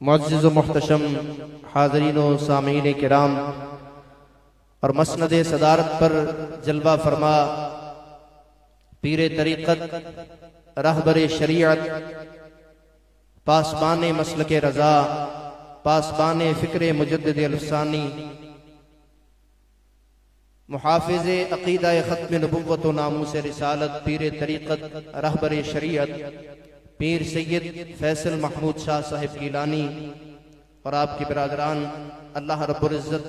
मुअज़्ज़िज़ व मुहतशम हाज़रीन व सामीन किराम और मसनद सदारत पर जलवा फरमा पीर तरीक़त रहबर शरीयत पासबान मसलक रज़ा पासबान फ़िक्र मुजद्दिद अल-फ़सानी मुहाफ़िज़ अक़ीदा ख़त्म नबुव्वत व नामूस रिसालत पीर तरीक़त रहबर शरीयत पीर सैयद फैसल महमूद शाह साहिब गिलानी और आपके बिरादरान अल्लाह रब्बुल इज़्ज़त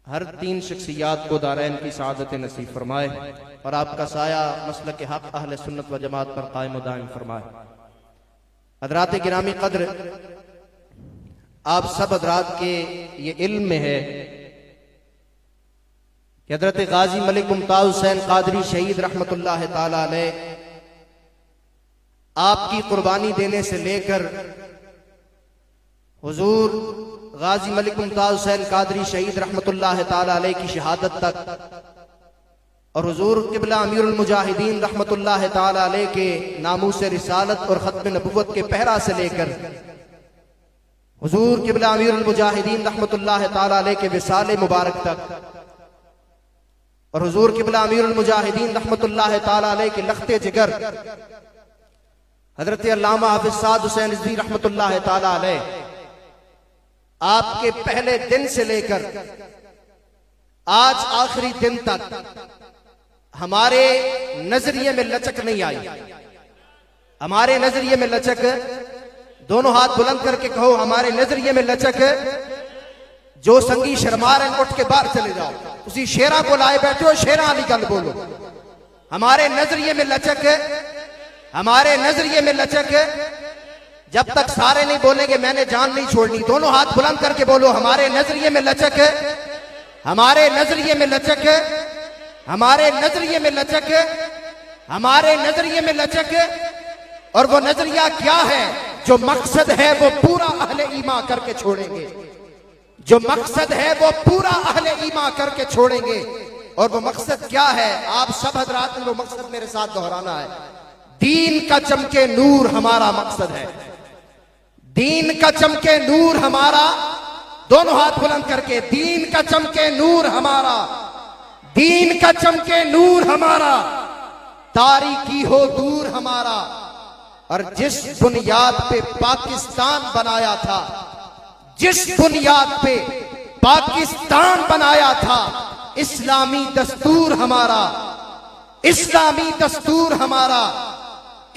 हर तीन शख्सियात को दारैन की सआदत नसीब फरमाए और आपका साया मसलक हक़ अहले सुन्नत व जमात पर कायम व दायम फरमाए। हज़रात गिरामी क़द्र, आप सब हज़रात के ये इल्म में है कि हज़रत गाजी मलिक मुमताज़ हुसैन क़ादरी शहीद रहमतुल्लाह ताला अलैह आपकी कुर्बानी देने से लेकर हुजूर गाजी मलिक मुमताज़ हुसैन क़ादरी शहीद रहमतुल्लाह ताला अलैह की शहादत तक और हुजूर क़िबला अमीरुल मुजाहिदीन रहमतुल्लाह ताला अलैह के नामूस रिसालत और ख़त्म नबुव्वत के पहरा से लेकर हुजूर क़िबला अमीरुल मुजाहिदीन रहमतुल्लाह ताला अलैह के विसाल मुबारक तक और हुजूर क़िबला अमीरुल मुजाहिदीन रहमतुल्लाह ताला अलैह के लख्ते जिगर हजरत अल्लामा हाफिज साद हुसैन रिज़वी रहमतुल्लाह ताला अलैह आपके पहले दिन से लेकर आज आखिरी दिन तक हमारे नजरिए में लचक नहीं आई। हमारे नजरिए में लचक, दोनों हाथ बुलंद करके कहो, हमारे नजरिए में लचक। जो संगी शर्मा रहे उठ के बाहर चले जाओ, उसी शेरा को लाए बैठे हो, शेरा वाली गल बोलो। हमारे नजरिए में लचक, हमारे नजरिए में लचक। जब तक सारे नहीं बोलेंगे मैंने जान नहीं छोड़नी। दोनों हाथ बुलंद करके बोलो, हमारे नजरिए में लचक, हमारे नजरिए में लचक, हमारे नजरिए में लचक, हमारे नजरिए में लचक। और वो नजरिया क्या है? जो मकसद है वो पूरा अहले ईमान करके छोड़ेंगे। जो मकसद है वो पूरा अहले ईमान करके छोड़ेंगे। और वो मकसद क्या है? आप सब हजरात ने वो मकसद मेरे साथ दोहराना है। दीन का चमके नूर हमारा मकसद है। दीन का चमके नूर हमारा, दोनों हाथ बुलंद करके, दीन का चमके नूर हमारा, दीन का चमके नूर हमारा, तारीकी हो दूर हमारा। और जिस बुनियाद पे पाकिस्तान बनाया था, जिस बुनियाद पे पाकिस्तान बनाया था, इस्लामी दस्तूर हमारा, इस्लामी दस्तूर हमारा,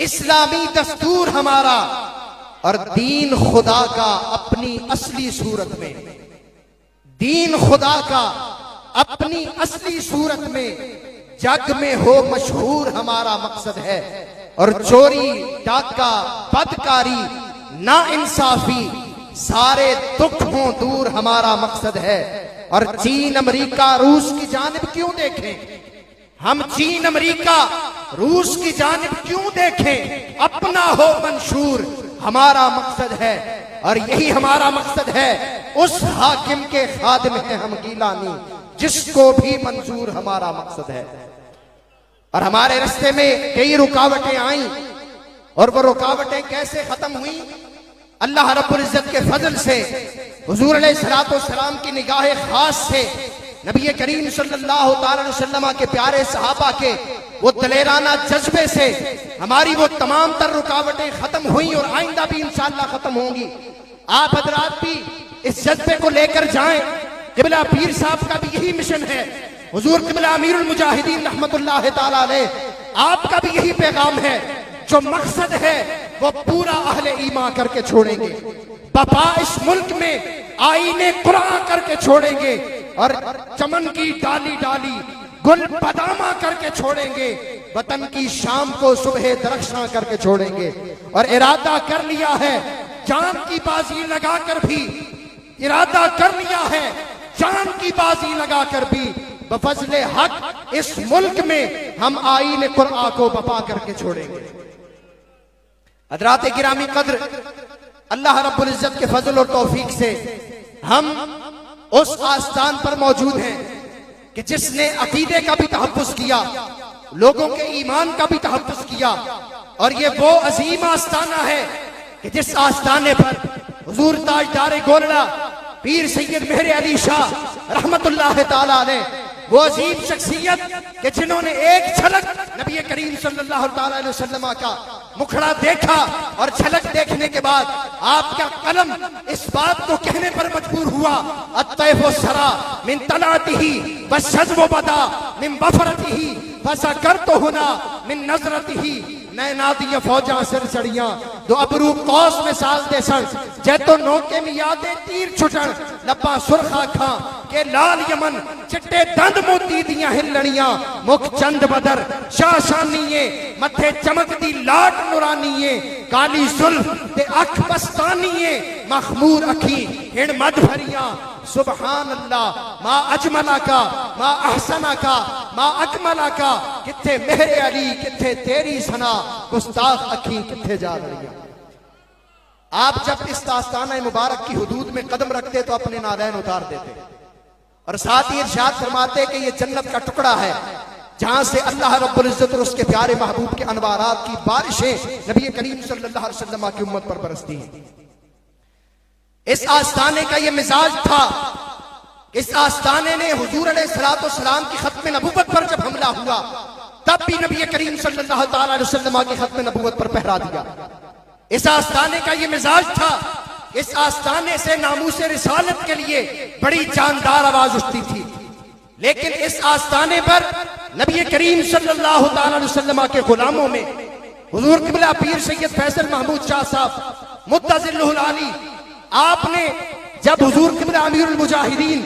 इस्लामी दस्तूर हमारा। और दीन खुदा का अपनी असली सूरत में, दीन खुदा का अपनी असली सूरत में जग में हो मशहूर हमारा मकसद है। और चोरी, डाका, बदकारी, नाइंसाफी, सारे दुख हों दूर हमारा मकसद है। और चीन, अमेरिका, रूस की जानिब क्यों देखें? हम चीन, अमेरिका, रूस की जानिब क्यों देखें? अपना हो मंशूर हमारा मकसद है। और यही हमारा मकसद है। उस हाकिम के खादिम हैं हम गिलानी, जिसको भी मंजूर हमारा मकसद है। और हमारे रास्ते में कई रुकावटें आई और वो रुकावटें कैसे खत्म हुई? अल्लाह रब्बुल इज्जत के फजल से, हुजूर अलैहिस्सलातु वस्सलाम की निगाह खास से, नबी करीम सल्लल्लाहु अलैहि वसल्लम के प्यारे सहाबा के वो दलेराना जज्बे से हमारी वो तमाम तर रुकावटें खत्म हुई और आइंदा भी इंशाअल्लाह खत्म होंगी। आप हजरात भी इस जज्बे को लेकर जाएं। क़िबला पीर साहब का भी यही मिशन है। हुजूर क़िबला अमीरुल मुजाहिदीन रहमतुल्लाह ताला अलैह, आपका भी यही पैगाम है। जो मकसद है वो पूरा अहले ईमान करके छोड़ेंगे। बपा इस मुल्क में आईने कुरान करके छोड़ेंगे। और चमन की डाली डाली गुल बदामा करके छोड़ेंगे। वतन की शाम को सुबह दरख्शां करके छोड़ेंगे। और इरादा कर लिया है जान की बाजी लगाकर भी, इरादा कर लिया है जान की बाजी लगाकर भी, बफजले हक इस मुल्क में हम आईने कुरान को बपा करके छोड़ेंगे। हज़रात गिरामी क़द्र, अल्लाह रब्बुल इज़्ज़त के फजल और तौफीक से हम उस आस्थान पर मौजूद हैं कि जिसने अकीदे का भी तहफ़्फ़ुज़ किया, लोगों के ईमान का भी तहफ़्फ़ुज़ किया। और ये वो अजीम आस्थाना है कि जिस आस्थाने पर हुजूर ताजदार गोरड़ा पीर सैयद मेहर अली शाह रहमतुल्लाह ताला अलैह, वो अजीम शख्सियत कि जिन्होंने एक झलक नबी करीम सल्लल्लाहु अलैहि वसल्लम का मुखड़ा देखा और झलक देखने के बाद आपका कलम इस बात को कहने पर मजबूर हुआ, अत्तैफो सरा मिन तलातिही वशज्व बदा मिन बफरतिही फसकरतो हुना मिन नजरतिही, नैनादिया फौजा सिर चढ़ियां दो अबरू कौस में साल दे सण जैतो नोके में यादे तीर छुटण लब्बा सुरखा खां के लाल यमन चिट्टे दंद मोती दिया हिलणियां मुख चंद बदर शाशानीए मथे चमकदी लाट नुरानीए काली जुल्फ ते अख बस्तानीए मखमूर अखी हिण मद भरियां सुबहान अल्लाह मा अजमला का मा अहसना का मा अकमला का, किथे मेहरे अली किथे तेरी सना गुस्ताख अखी किथे जा रही। आप जब इस दास्ताना मुबारक की हुदूद में कदम रखते तो अपने नादैन उतार देते और साथ ही इरशाद फरमाते कि ये जन्नत का टुकड़ा है जहां से अल्लाह रब्बुल इज्जत और उसके प्यारे महबूब के अनवारात की बारिशें नबी करीम सल्लल्लाहु अलैहि वसल्लम की उम्मत पर बरसती हैं। इस आस्थाने का यह मिजाज था, इस आस्थाने ने हुजूर अलैहिस्सलातु वस्सलाम की खत्म नबूवत पर जब हमला हुआ तब भी नबी करीम सल्लल्लाहु अलैहि वसल्लम की खत्म नबूवत पर पहरा दिया। इस आस्थाने का यह मिजाज था, इस आस्थाने से नामूसे रिसालत के लिए बड़ी जानदार आवाज उठती थी, लेकिन इस आस्थाने पर नबी करीम सल्लल्लाहु अलैहि वसल्लम के गुलामों में हुजूर किबला पीर सैयद फैसल महमूद शाह साहब मुत्तज़िल्लुल आली, आपने जब हुजूर किबला अमीरुल मुजाहिदीन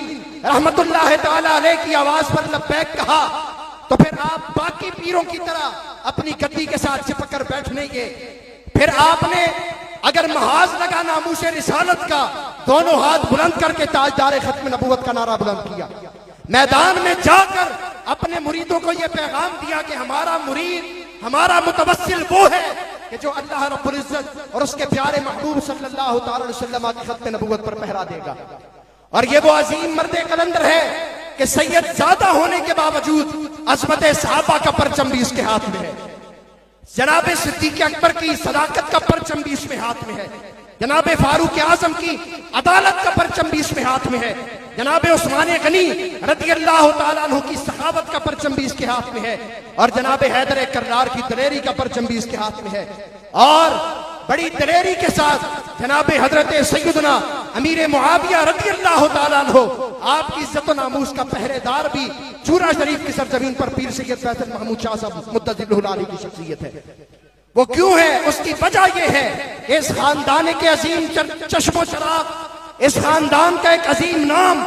रहमतुल्लाह ताला अलैह की आवाज पर लब्बैक कहा तो फिर आप बाकी पीरों की तरह अपनी गद्दी के साथ चिपक कर बैठ नहीं गए। फिर आपने अगर महाज लगा नामूसे रिसालत का दोनों हाथ बुलंद करके ताजदार खत्म नबूवत का नारा बुलंद किया, मैदान में जाकर अपने मुरीदों को यह पैगाम दिया कि हमारा मुरीद हमारा मुतवस्सिल वो है कि जो अल्लाह रब्बुल इज्जत और उसके प्यारे महबूब सल्लल्लाहु अलैहि वसल्लम की खत्म नबूवत पर पहरा देगा। और ये वो अजीम मर्दे कलंदर है कि सैयद ज्यादा होने के बावजूद अज़मत सहाबा का परचम भी इसके हाथ में है, जनाब सिद्दीक़ अकबर की सदाकत का परचम भी इसमें हाथ में है, जनाब फारूक आजम की अदालत का परचम भी इसमें हाथ में है, जनाब उस्मान गनी रज़ियल्लाहु ताला अन्हु की सखावत का परचम भी इसके हाथ में है, और जनाब हैदर कर्रार की दलेरी का परचम भी इसके हाथ में है। और बड़ी दलेरी के साथ जनाब हजरत सैयदना अमीर मुआविया रज़ियल्लाहु ताला अन्हु आपकी इज्जत और नामूस का पहरेदार भी चूरा शरीफ की सरजमीन पर पीर सैयद फैसल महमूद शाह साहब मुत्तज़िल्लुल आली की शख्सियत है। वो क्यों है? उसकी वजह यह है कि इस खानदान के अजीम चश्मो चराग, इस खानदान का एक अजीम नाम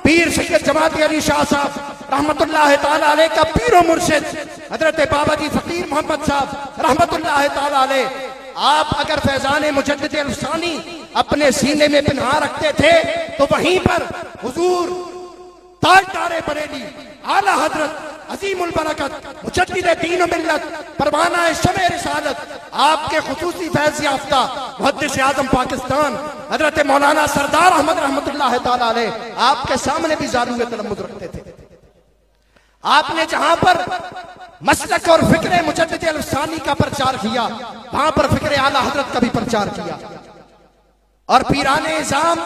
पीर सैयद जमात अली शाह साहब रहमतुल्लाह ताला अलैह का पीरो मुर्शिद हजरत बाबा जी फकीर मोहम्मद साहब रहमतुल्लाह ताला अलैह, आप अगर फैजान मुजद्दिद अल-सानी अपने सीने में पिन्हा रखते थे तो वहीं पर हुजूर ताजदार बरेली आला हजरत अजीमुल बरकत मुजद्दिद दीन व मिल्लत परवाना शमे रिसालत आपके खुसूसी फैज याफ्ता मुहद्दिस आजम पाकिस्तान हजरत मौलाना सरदार अहमद रहमतुल्लाह ताला अलैह आपके सामने भी ज़ारूर तलम्मुद रखते थे। आपने जहां पर मसलक और फिक्र मुजद्दिद अल-सानी का प्रचार किया वहां पर फिक्र आला हजरत का भी प्रचार किया। और पीराने इज़ाम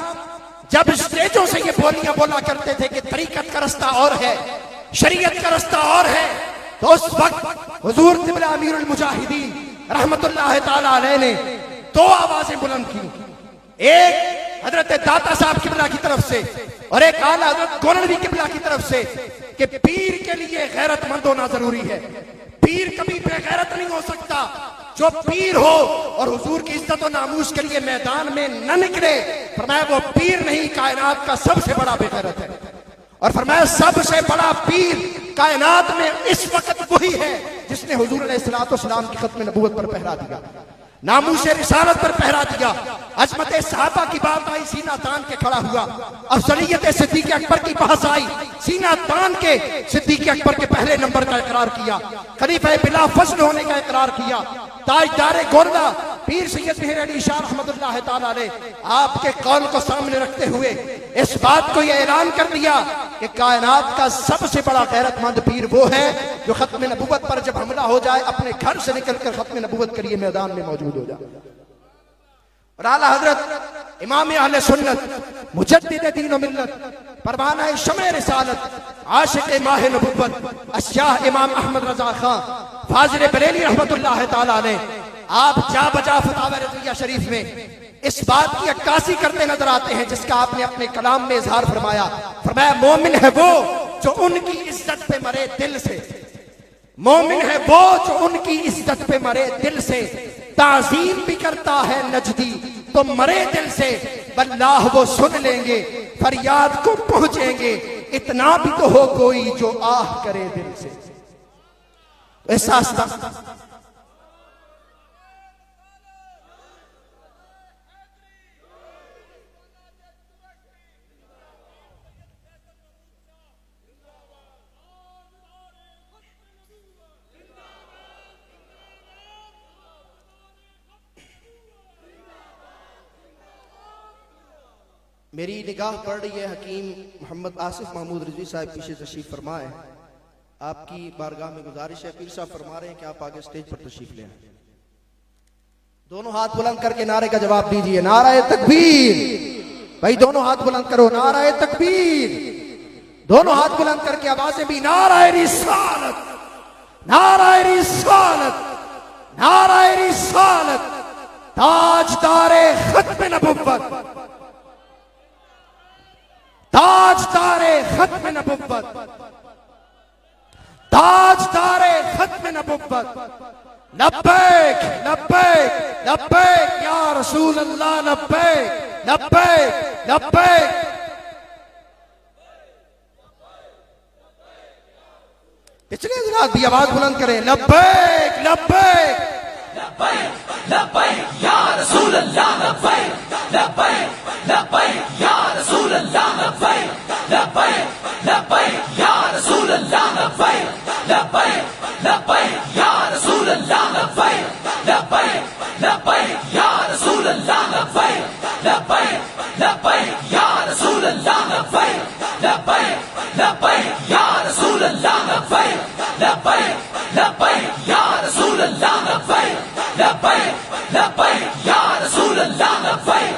जब स्टेजों से ये बोलियां बोला करते थे कि तरीकत का रास्ता और है, शरीयत का रास्ता और है, तो उस वक्त हुजूर क़िबला अमीरुल मुजाहिदीन रहमतुल्लाह ताला अलैह ने दो आवाजें बुलंद की, एक हजरत दाता साहब किबला की तरफ से और एक आला हजरत गोलनवी किबला की तरफ से कि पीर के लिए गैरतमंद होना जरूरी है। पीर कभी बेगैरत नहीं हो सकता। जो पीर हो और हुजूर की इज्जत और नामूस के लिए मैदान में न निकले, फरमाया वो पीर नहीं, कायनात का सबसे बड़ा बेगैरत है। और फरमाया सबसे बड़ा पीर कायनात में इस वक्त वही है जिसने हुजूर अलैहिस्सलातु वस्सलाम की खत्म नबूवत पर पहरा दिया, नामूसे रिसालत पर पहरा दिया, अजमत सहाबा की बात आई, सीना तान के खड़ा हुआ, अफजलियत सिद्दीक़ अकबर की बहस आई, सीना तान के सिद्दीक़ अकबर के पहले नंबर का इकरार किया, खलीफा बिला फज़ल होने का इकरार किया, ताजदार गोरदा पीर सैयद मेहर अली शाह रहमतुल्लाह ताला अलैह आपके कौल को सामने रखते हुए इस बात को यह ऐलान कर दिया कि कायनात का सबसे बड़ा गैरतमंद पीर वो है जो खत्म नबूवत पर जब हमला हो जाए अपने घर से निकलकर खत्म नबूवत के लिए मैदान में मौजूद हो जाए। और आला हजरत इमाम अहले सुन्नत मुजद्दिद दीन व मिल्लत परवाना शमे रिसालत आशिक माह नबुव्वत अशाह इमाम अहमद रजा खां फाजिल बरेली रहमतुल्लाह ताला अलैह आप जा बजा फतावा रज़िया शरीफ में इस बात की अक्कासी करते नजर आते हैं जिसका आपने अपने कलाम में इजहार फरमाया। फरमाया मोमिन है वो जो उनकी इज्जत पे मरे दिल से, मोमिन है वो जो उनकी इज्जत पे मरे दिल से, ताजीम भी करता है नजदी तो मरे दिल से, वल्लाह वो सुन लेंगे फरियाद को पहुंचेंगे, इतना भी तो हो कोई जो आह करे दिल से। एहसास था मेरी निगाह पड़ रही है हकीम मोहम्मद आसिफ महमूद रिजवी साहब पीछे तशरीफ फरमाए। आपकी बारगाह में गुजारिश है, पीर साहब फरमा रहे हैं कि आप आगे स्टेज पर तशरीफ ले आए। दोनों हाथ बुलंद करके नारे का जवाब दीजिए, नाराए तकबीर। भाई दोनों हाथ बुलंद करो, नाराए तकबीर। दोनों हाथ बुलंद करके आवाजें भी, नाराए रिसालत, नाराए रिसालत, नाराए रिसालत, ताजदारे खत्म नबुव्वत, ताजदारे खत्म नबुव्वत, ताजदारे खत्म नबुव्वत, लब्बैक लब्बैक लब्बैक या रसूल अल्लाह, लब्बैक लब्बैक लब्बैक। पिछले हजरात भी आवाज बुलंद करें, लब्बैक लब्बैक लब्बैक लब्बैक या रसूल अल्लाह, लब्बैक लब्बैक लब्बैक या रसूल अल्लाह, लब्बैक लब्बैक लब्बैक या रसूल अल्लाह, लब्बैक लब्बैक लब्बैक या रसूल अल्लाह, लब्बैक लब्बैक लब्बैक या रसूल अल्लाह, लब्बैक लब्बैक लब्बैक या रसूल अल्लाह, लब्बैक लब्बैक लब्बैक या रसूल अल्लाह, लब्बैक लब्बैक लब्बैक या रसूल अल्लाह, लब्बैक लब्बैक लब्बैक या रसूल अल्लाह, लब्बैक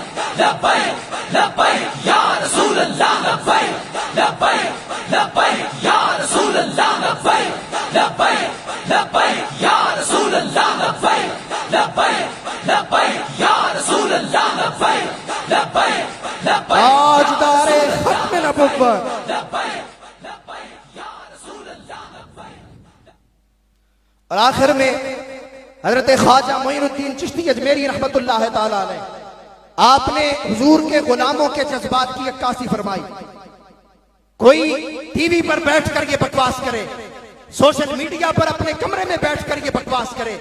लब्बैक लब्बैक या रसूल अल्लाह, लब्बैक लब्बैक लब्बैक या रसूल अल्लाह, लब्बैक लब्बैक लब्बैक या रसूल अल्लाह, लब्बैक लब्बैक लब्बैक या रसूल अल्लाह, लब्बैक लब्बैक लब्बैक ताजदारे खत्म नबुव्वत, लब्बैक लब्बैक या रसूल अल्लाह, लब्बैक। और आखिर में हजरत ख्वाजा मोइनुद्दीन चिश्ती अजमेरी रहमतुल्लाह ताला अलैह, आपने हुजूर के गुलामों के जज्बात की अक्कासी फरमाई। कोई टीवी पर बैठ कर ये बकवास करे, सोशल मीडिया पर अपने कमरे में बैठ कर ये बकवास करे,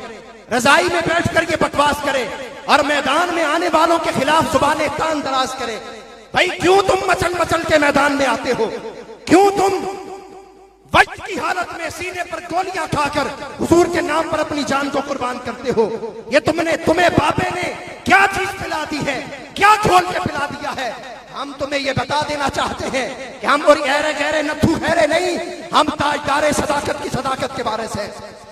रजाई में बैठ कर ये बकवास करे और मैदान में आने वालों के खिलाफ जुबाने तान दराज करे। भाई क्यों तुम मचल मचल के मैदान में आते हो? क्यों तुम वक्त की हालत में सीने पर गोलियां खाकर हुजूर के नाम पर अपनी जान को कुर्बान करते हो? ये तुम्हें बाबे ने क्या चीज पिला दी है, क्या खोल के पिला दिया है? हम तुम्हें ये बता देना चाहते हैं कि हम और गहरे गहरे नथु गहरे नहीं, हम ताजदारे सदाकत की सदाकत के बारे से,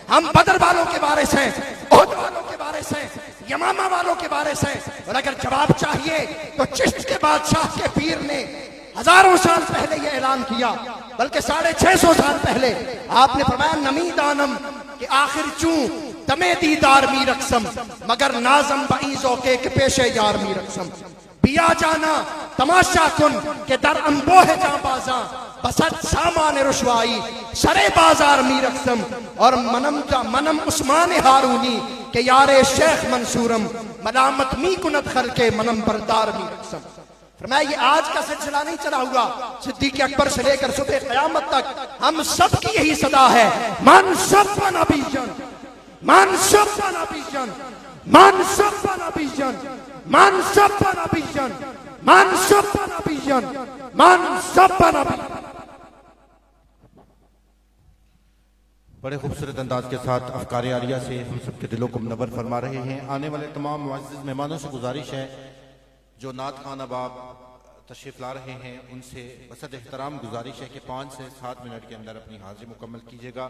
हम बदर वालों के बारे से, ओहद वालों के बारे से, यमामा वालों के बारे से। और अगर जवाब चाहिए तो चिश्त के बादशाह के पीर ने हजारों साल पहले यह ऐलान किया, बल्कि 650 साल पहले आपने फरमाया, नमी दानम कि आखिर चूं तमे दीदार मी रकसम, मगर नाजम बईजो के पेशे यार मी रकसम, पिया जाना तमाशा कुन के दर अम्बो है जहां बाजा, बसत सामान रुशवाई सरे बाजार मी रकसम, और मनम उस्मान हारूनी के यारे शेख मंसूरम, मलामत मी कुनत खल के मनम बरदार मी रकसम। फरमाया ये आज का सिलसिला नहीं चला हुआ, सिद्दीक अकबर से लेकर सुबह क़यामत तक हम सब की यही सदा है, मन सब नबीजन, मन सब नबीजन, मन सब नबीजन, मन सब नबीजन, मन सब नबीजन, मन सब नबीजन। बड़े खूबसूरत अंदाज के साथ अफकार आलिया से हम सबके दिलों को मुनव्वर फरमा रहे हैं। आने वाले तमाम मुअज़्ज़िज़ मेहमानों से गुजारिश है जो नात खान अहबाब तशरीफ़ ला रहे हैं उनसे बसद एहतराम गुजारिश है कि 5 से 7 मिनट के अंदर अपनी हाजिरी मुकम्मल कीजिएगा।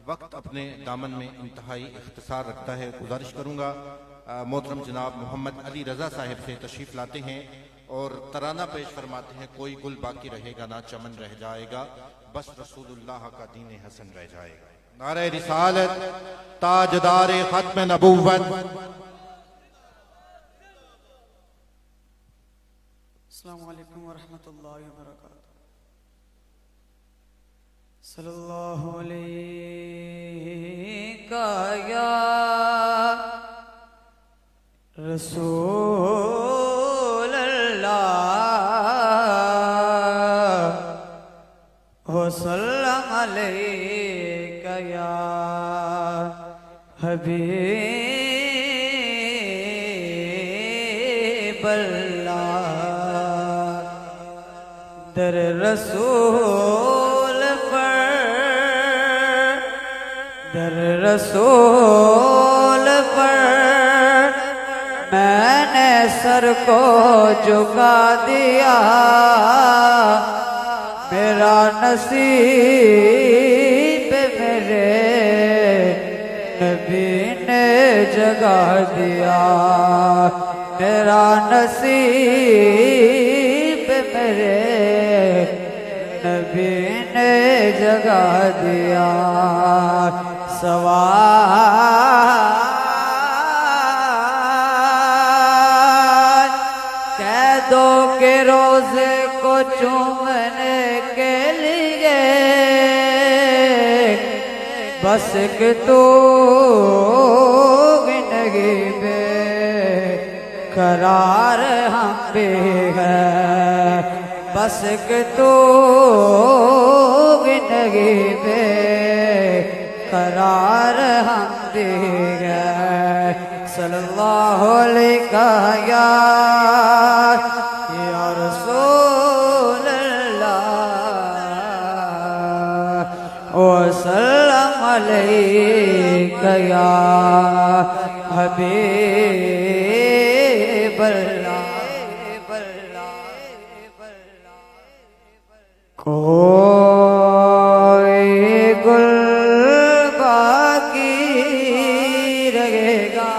वक्त अपने दामन में इंतहाई इख्तिसार रखता है। गुजारिश करूँगा मोहतरम जनाब मोहम्मद अली रजा साहिब से तशरीफ लाते हैं और तराना पेश फरमाते हैं। कोई गुल बाकी रहेगा ना चमन रह जाएगा, बस रसूलुल्लाह का दीन हसन रह जाएगा। नारे रिसालत ताजदार खत्म नबूवत। अस्सलामु अलैकुम वरहमतुल्लाहि वबरकातुहू। सल्लल्लाहु अलैका या रसूल अल्लाह वसल्लम अलैका या हबीब अल्लाह। दर रसूल पर, दर रसूल पर मैंने सर को झुका दिया। मेरा नसीब मेरे नबी ने जगा दिया। मेरा नसीब मेरे नबी ने जगा दिया। सवाल कह दो के रोजे को चूमने के लिए बस कि तू जिंदगी में करार हम पे है। बस कि तू जिंदगी में करार हम दे गए। सल्लल्लाहु अलैहि या रसूल अल्लाह वसल्लम अलैका या हबीब अल्लाह। कोई गुल बाकी रहेगा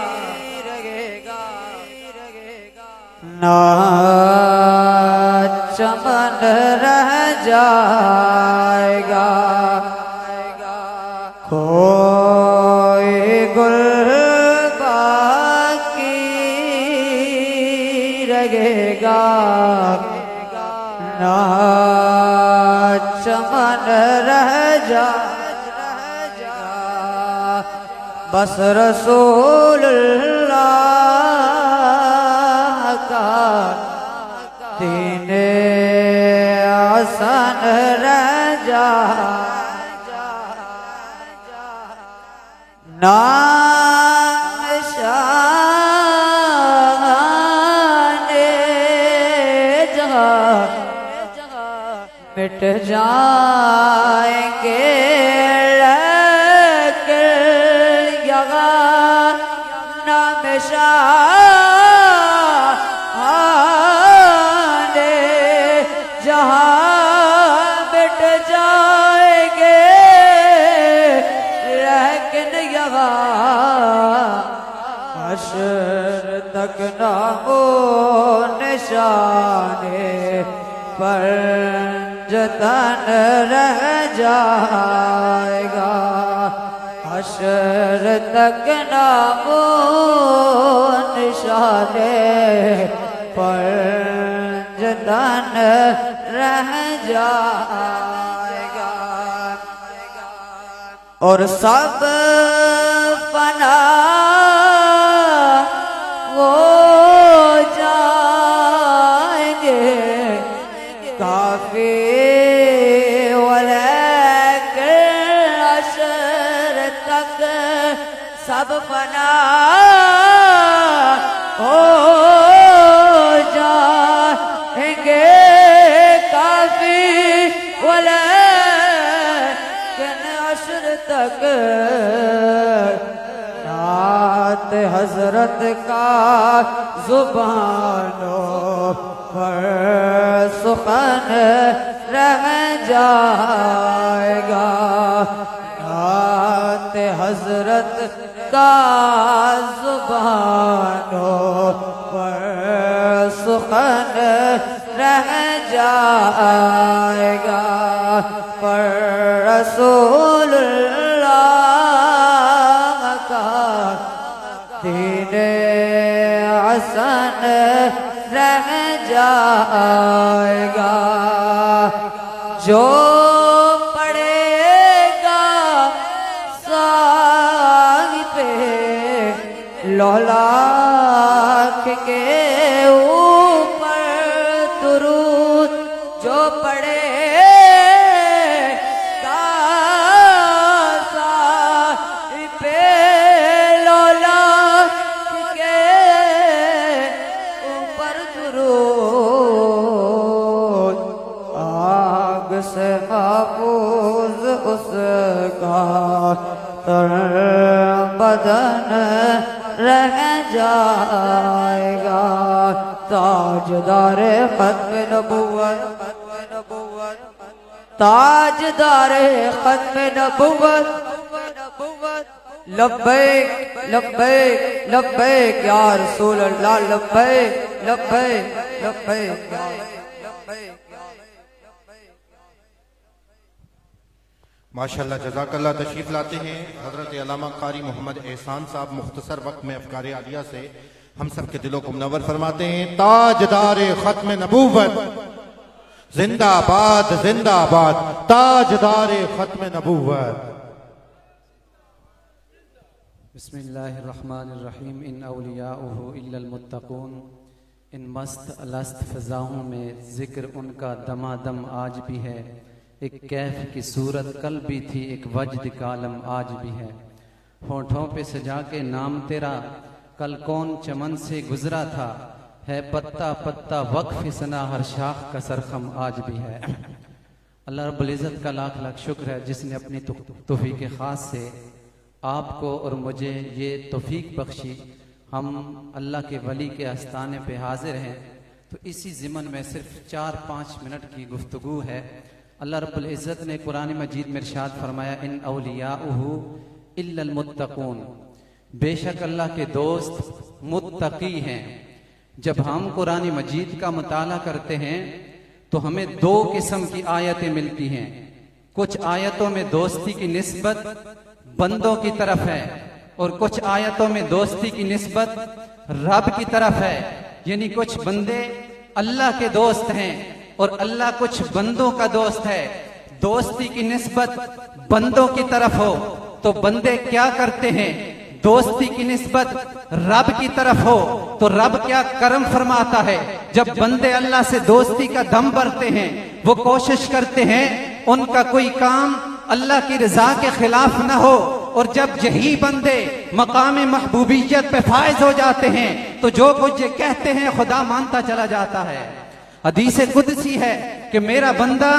ना चमन रह जाएगा। कोई गुल बाकी रहेगा ना चमन रह जा। बस रसूलुल्लाह का दीन हसन रह जा। नाम शाने जहाँ मिट जाएंगे लेकिन यहाँ नाम शाने जहाँ मिट जाएंगे लेकिन यहाँ हश्र तक नामो निशाने पर जतन रह जाएगा। हश्र तक नामो निशाने पर जतन रह जाएगा। और सब फना हो जाएंगे काफी सब फना हो जाएंगे काफी वलेकिन अशर तक नात हजरत का जुबानों पर सुखन रह जाएगा। नात हजरत का जुबान सुखन रह जाएगा, पर रसूलुल्लाह का दीने हसन रह जाएगा। जो पड़ेगा साहिबे लौलाक के ऊपर दुरूद, जो पड़ेगा साहिबे लौलाक के ऊपर दुरूद, आग से महफूज उसका तर बदन रह जाएगा। ताजदारे खत्म नबुव्वत, ताजदारे खत्म नबुव्वत, लब्बैक लब्बैक लब्बैक या रसूल अल्लाह, लब्बैक लब्बैक लब्बैक या लब्बैक। माशाल्लाह, जज़ाकल्लाह। तशरीफ लाते हैं हजरत अल्लामा कारी मोहम्मद एहसान साहब, मुख्तसर वक्त में अफकार आलिया से हम सब के दिलों को मुनव्वर फरमाते हैं। ताजदार खत्म नबूवत जिंदाबाद जिंदाबाद, ताजदार खत्म नबूवत। बिस्मिल्लाहिर्रहमानिर्रहीम। इन औलियाउहु इल्लल मुत्तकून। इन मस्त अलस्त फ़ज़ाओं में ज़िक्र उनका दमादम आज भी है। एक कैफ की सूरत कल भी थी, एक वजद कालम आज भी है। होठों पे सजा के नाम तेरा, कल कौन चमन से गुजरा था। है पत्ता पत्ता वक्फ सना, हर शाख का सरखम आज भी है। अल्लाह रब्बुल इज़्ज़त का लाख लाख शुक्र है जिसने अपनी तौफीक ख़ास से आपको और मुझे ये तौफीक बख्शी। हम अल्लाह के वली के आस्थाने पे हाजिर हैं, तो इसी ज़िमन में सिर्फ 4-5 मिनट की गुफ्तगू है। अल्लाह रब्बुल इज़्ज़त ने कुरान मजीद में इरशाद फरमाया, इन औलियाउहु इल्लल मुत्तकून। बेशक अल्लाह के दोस्त मुत्तकी हैं। जब हम कुरान मजीद का मुताला करते हैं तो हमें 2 किस्म की आयतें मिलती हैं। कुछ आयतों में दोस्ती की निस्बत बंदों की तरफ है और कुछ आयतों में दोस्ती की निस्बत रब की तरफ है। यानी कुछ बंदे अल्लाह के दोस्त हैं और अल्लाह कुछ बंदों का दोस्त है। दोस्ती की निस्बत बंदों की तरफ हो तो बंदे क्या करते हैं, दोस्ती की निस्बत रब की तरफ हो तो रब क्या करम फरमाता है। जब बंदे अल्लाह से दोस्ती का दम भरते हैं, वो कोशिश करते हैं उनका कोई काम अल्लाह की रजा के खिलाफ न हो, और जब यही बंदे मकाम महबूबियत पे फायज हो जाते हैं तो जो कुछ ये कहते हैं खुदा मानता चला जाता है। हदीस कुदसी है कि मेरा बंदा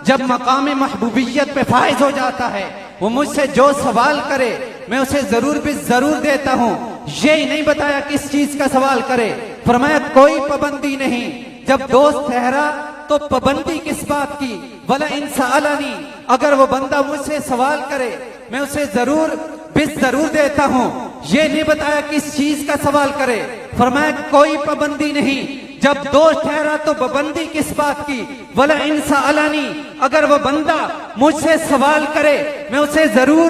जब मकाम महबूबियत पे फायज हो जाता है, वो मुझसे जो सवाल करे मैं उसे जरूर भी जरूर देता हूँ। ये ही नहीं बताया किस चीज का सवाल करे, फरमाया कोई पाबंदी नहीं। जब दोस्त ठहरा तो पाबंदी किस बात की, वला इंसालानी, अगर वो बंदा मुझसे सवाल करे मैं उसे जरूर बिस जरूर देता हूँ। ये नहीं बताया किस चीज का सवाल करे, फरमाया कोई पाबंदी नहीं। जब दोस्त ठहरा तो पाबंदी किस बात की, वला इंसालानी, अगर वो बंदा मुझसे सवाल करे मैं उसे जरूर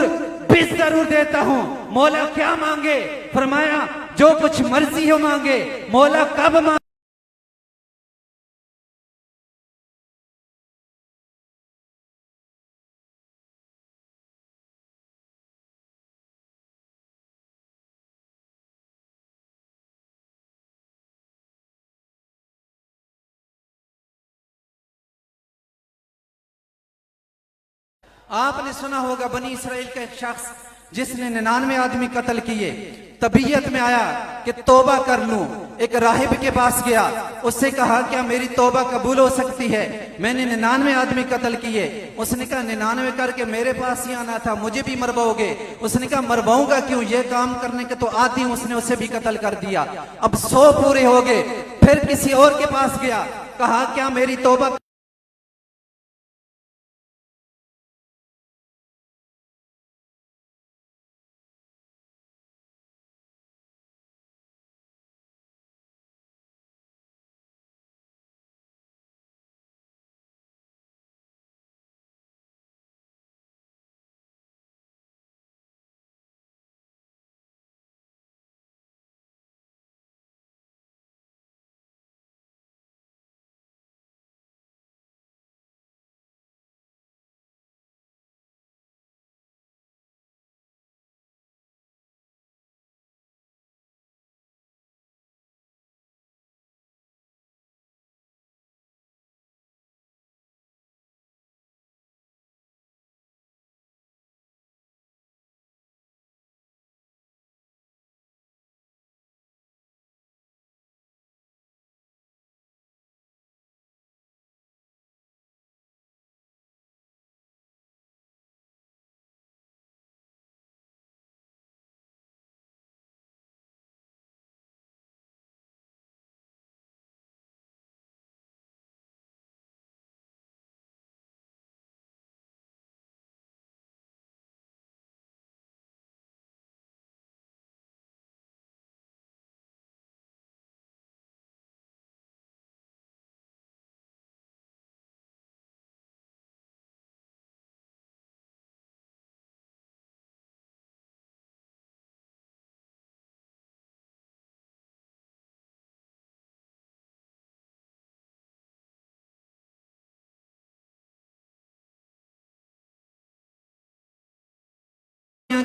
बिस जरूर देता हूँ। मौला क्या मांगे, फरमाया जो कुछ मर्जी हो मांगे। मौला कब मांगे, आपने सुना होगा बनी इसराइल का एक शख्स जिसने 99 आदमी कत्ल किए, तबीयत में आया कि तौबा कर लूं। एक राहिब के पास गया, उससे कहा क्या मेरी तौबा कबूल हो सकती है, मैंने 99 आदमी कत्ल किए। उसने कहा 99 करके मेरे पास ही आना था, मुझे भी मरवाओगे। उसने कहा मरवाऊंगा क्यों, ये काम करने के तो आती हूं। उसने उसे भी कत्ल कर दिया। अब 100 पूरे हो गए। फिर किसी और के पास गया, कहा क्या मेरी तौबा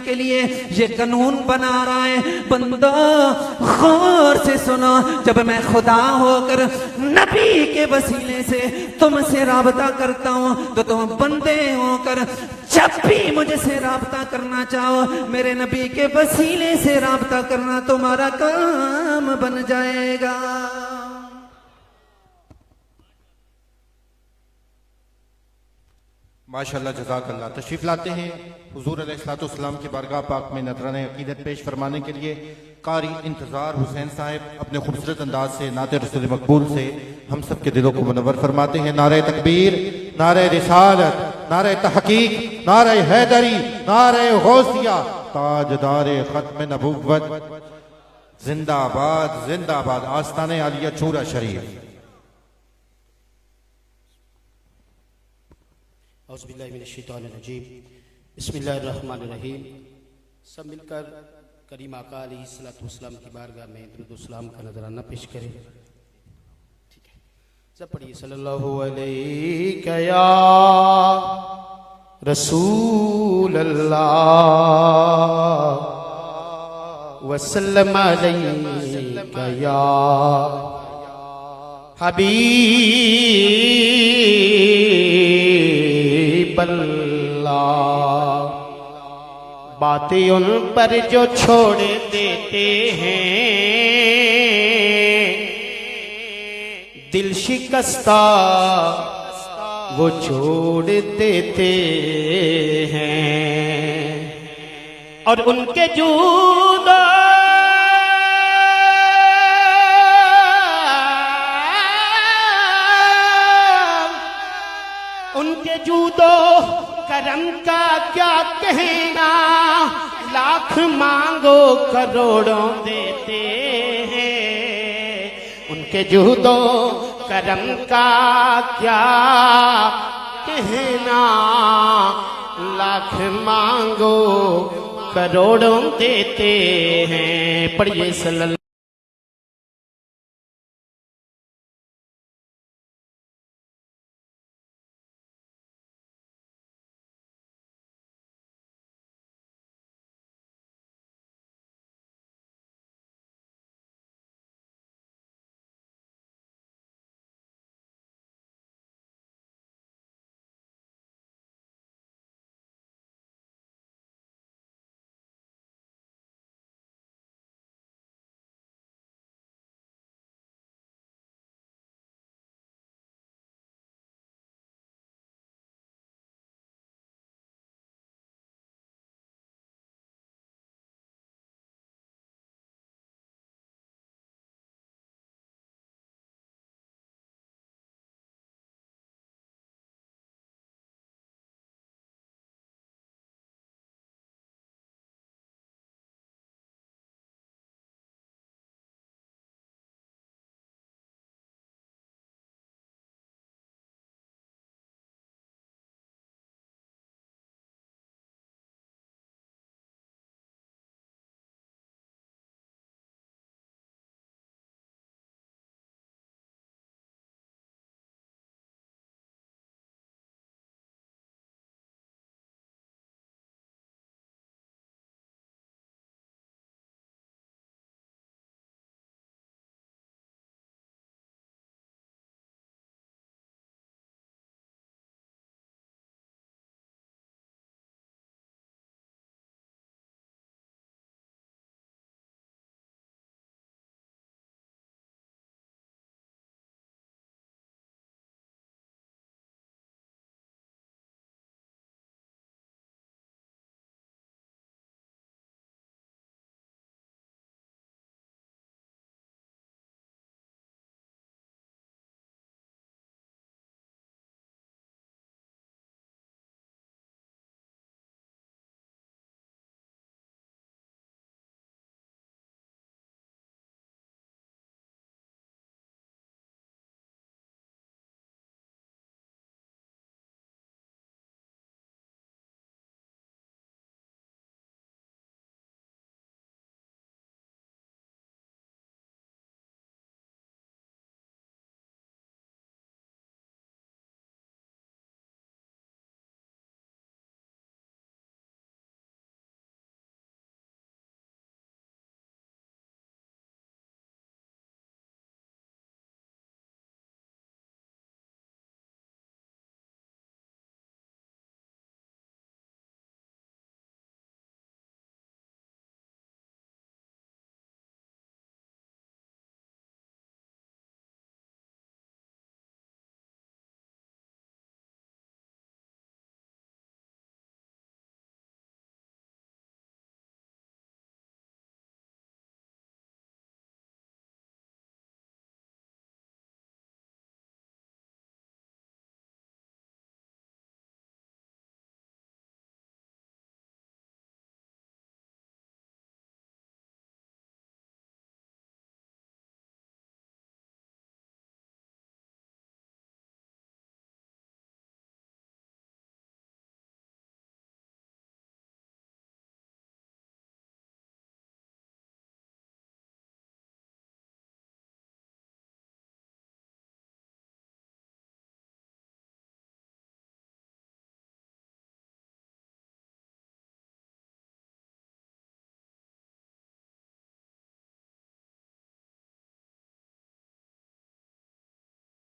के लिए ये कानून बना रहा है। बंदा गौर से सुनो, जब मैं खुदा होकर नबी के वसीले से तुमसे राबता करता हूँ तो तुम बंदे होकर जब भी मुझसे राबता करना चाहो मेरे नबी के वसीले से राबता करना तुम्हारा काम बन जाएगा। माशाअल्लाह, जज़ाकल्लाह। तशरीफ लाते हैं हुजूर अलैहिस्सलाम की बारगाह पाक में नजराने अकीदत पेश फरमाने के लिए कारी इंतजार हुसैन साहब अपने खूबसूरत अंदाज से नाते रसूल मकबूल से हम सब के दिलों को मुनव्वर फरमाते हैं। नारे तकबीर, नारे रिसालत, नारे तहकीक, नारे हैदरी, नारे गौसिया, ताजदारे खत्म नबुव्वत जिंदाबाद जिंदाबाद। आस्ताने आलिया चूरा शरीफ। औज़ुबिल्लाहिमिनश्शैतानिर्रजीम, बिस्मिल्लाहिर्रहमानिर्रहीम। सब मिलकर करीम आका अलैहिस्सलाम की बारगाह में दुरूद सलाम का नजराना पेश करें। ठीक है, सब पढ़िए। सल्लल्लाहु अलैहि या रसूल अल्लाह वसल्लम अलैका या हबीब अल्लाह। बातें उन पर जो छोड़ देते हैं दिल शिकस्ता वो छोड़ देते हैं, और उनके जूदा उनके जूदो करम का क्या कहना, लाख मांगो करोड़ों देते हैं। उनके जूदो करम का क्या कहना, लाख मांगो करोड़ों देते हैं। पढ़िए सल्लल्लाहु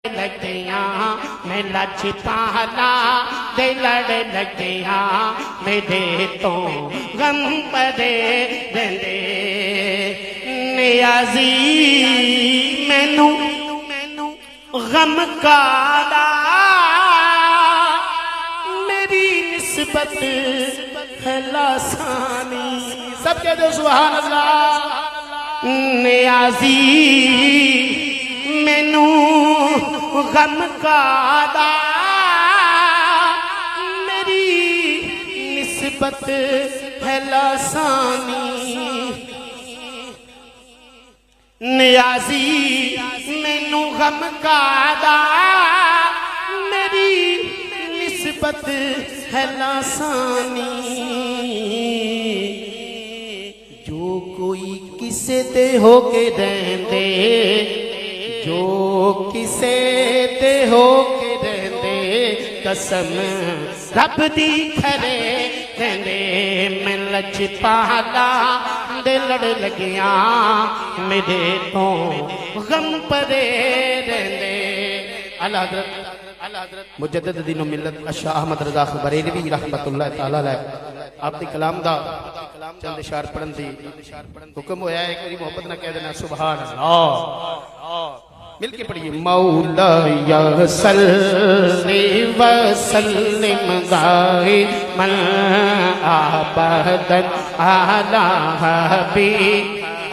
लगिया मैं लजपाला दे लड़ लगिया मेरे तो गम पदे देंदे नियाजी मैनू गम काला मेरी निस्बत है लासानी। सब कह दो सुभान अल्लाह। नियाजी मैनू गम काला मेरी निस्बत है लासानी। नियाजी मैनू गम काला मेरी निस्बत है लासानी। जो कोई किसे ते होके रहंदे जो किसे ते होके रहंदे कसम रब दी खरे कहंदे मैं लजपाला दे लड़ लगिया मेरे तो गम परे रहंदे। आला हज़रत मुजद्दिद दीन मिल्लत शाह अहमद रज़ा बरेलवी रहमतुल्लाह तआला अलैह आपके कलाम दा चंद इशार पढ़न दी हुक्म होया है। एक मोहब्बत ना कह देना सुभान अल्लाह। मिलके पढ़िए। मौला या सल्ली व सल्लिम दाइमन अबदन अला हबीबिका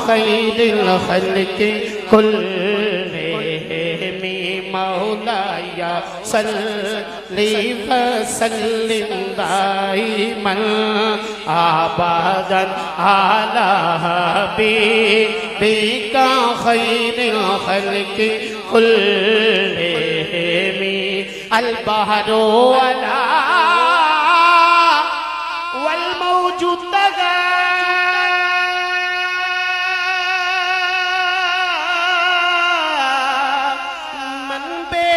खैरिल खल्क़ि कुल्लिहिम। मौला या सल्ली व सल्लिम दाइमन अबदन अला हबीबिका खैरिल खल्क़ि कुल्लिहिम। अल-बहरु अला वल मौजु तगा मन बे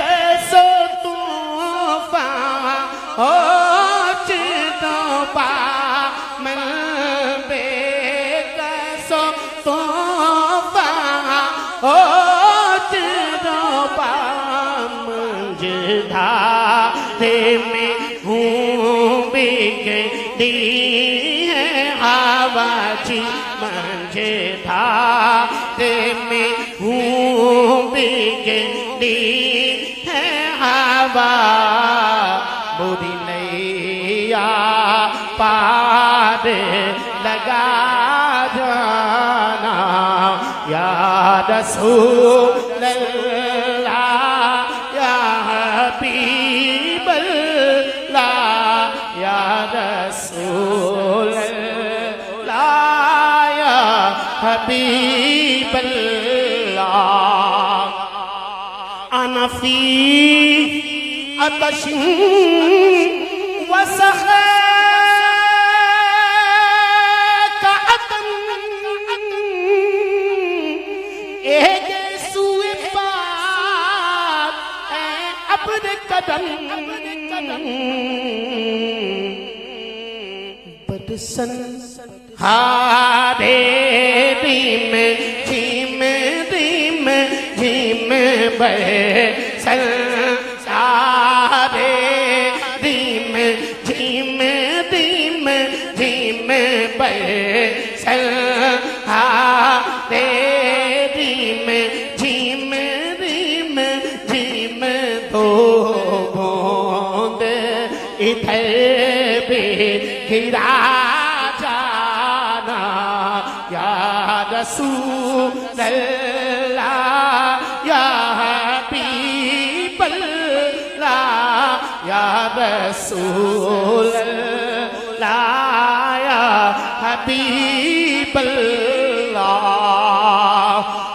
कसो तूफान हो चितो पा मन बे कसो तूफान हो चितो पा मंझधारे में हूँ बिगड़ी है हवा जी मंझधारे में हूँ बिगड़ी है हवा बुरी नैया पार लगा जाना या रसूल अल्लाह या हबीब अल्लाह या रसूल अल्लाह या हबीब अल्लाह। अना फी अतशिन व सख़ाअतन एक सूए पार अपने कदम बदसन हारे रीम झीम रीम झीम बरसन सारे रीम झीम रीम झीम बरसन हारे रीम झीम रीम झीम दो बूंद इधर भी गिरा जाना या रसूल अल्लाह या हबीब अल्लाह या रसूल अल्लाह या हबीब अल्लाह।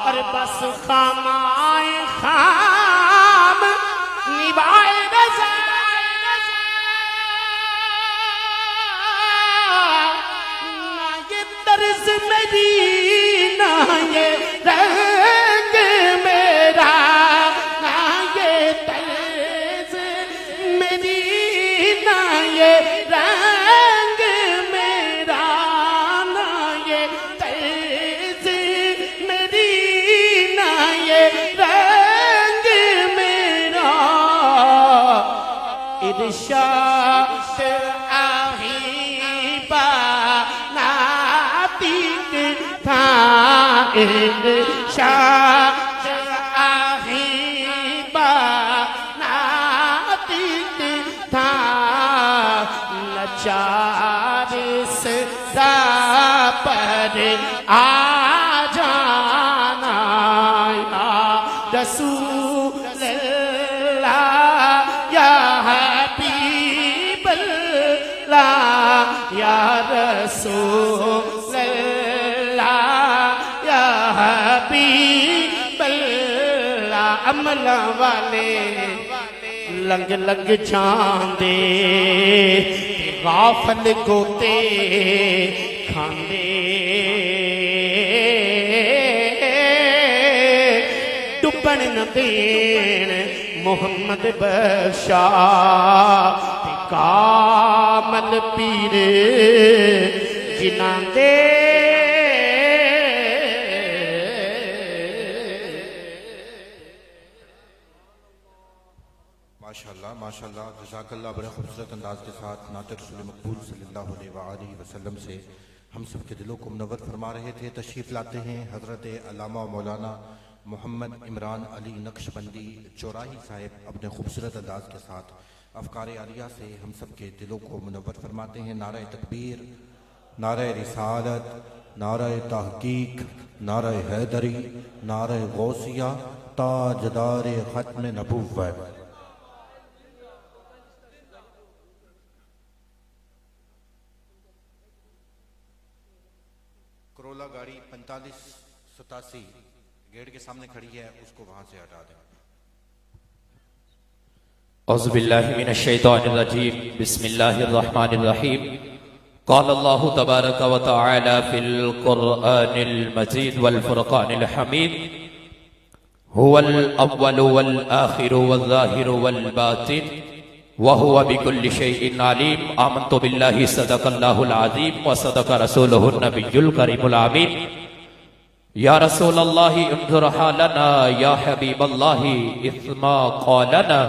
अरे बस खामाए खाम निभाए रज़ा ना ये तर्ज मेरी ना ये रंग मेरा ना ये तर्ज मेरी ना ये रंग मेरा ना ये तर्ज मेरी ना ये शाही बनाती था नचार सदा पर आ जाना या रसूल अल्लाह या हबीब अल्लाह या रसूल अल्लाह या हबीब अल्लाह अमला वाले लंग लंग जांदे गाफल गोते खांदे डुबन न देन मोहम्मद बख्शा ते कामल पीर जिन्हां दे माशाल्लाह माशाल्लाह जज़ाकल्लाह। बड़े खूबसूरत अंदाज के साथ नात रसूल मकबूल सल्लल्लाहु अलैहि वसल्लम से हम सब के दिलों को मुनव्वर फरमा रहे थे। तशरीफ़ लाते हैं हज़रत अल्लामा मौलाना मोहम्मद इमरान अली नक्शबंदी चौराही साहिब अपने खूबसूरत अंदाज के साथ अफ़कार आलिया से हम सब के दिलों को मुनव्वर फरमाते हैं। नारा तकबीर, नारा रिसालत, नारा तहकीक, नारा हैदरी, नारा गौसिया, ताजदार ख़त्म नबुव्वत। करोला गाड़ी 4587 गेट के सामने खड़ी है, उसको वहां से हटा दें। औज़ुबिल्लाहि मिनश्शैतानिर्रजीम बिस्मिल्लाहिर्रहमानिर्रहीम। क़ाल अल्लाहु तबारक व तआला फिल क़ुरआनिल मजीद वल फ़ुरक़ानिल हमीद हुवल अव्वलु वल आखिरु वल ज़ाहिरु वल बातिन व हुवा बिकुल्लि शैइन अलीम। आमन्तु बिल्लाहि सदक़ल्लाहुल अज़ीम व सदक़ रसूलुहुन नबियुल करीमुल अमीन। या रसूलल्लाहि उन्ज़ुर हालना या हबीबल्लाहि इस्मा क़ालना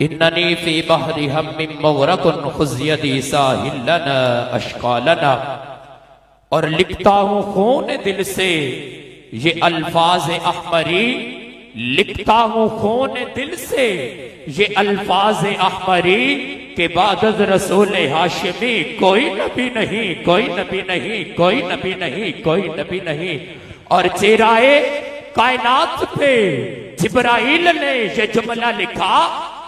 इन्ननी फ़ी बहरि हम्मिन मुग़रक़ुन ख़ुज़ यदी साहिल लना अश्क़ालना। और लिखता हूँ खून दिल से ये अल्फाज अहमरी, लिखता हूँ खून दिल से ये अल्फाज अहमरी के बाद रसूल हाशिमी कोई नबी नहीं, कोई नबी नहीं, कोई नबी नहीं, कोई नबी नहीं। और चेहराए कायनात पे जिब्राइल ने ये जुमला लिखा,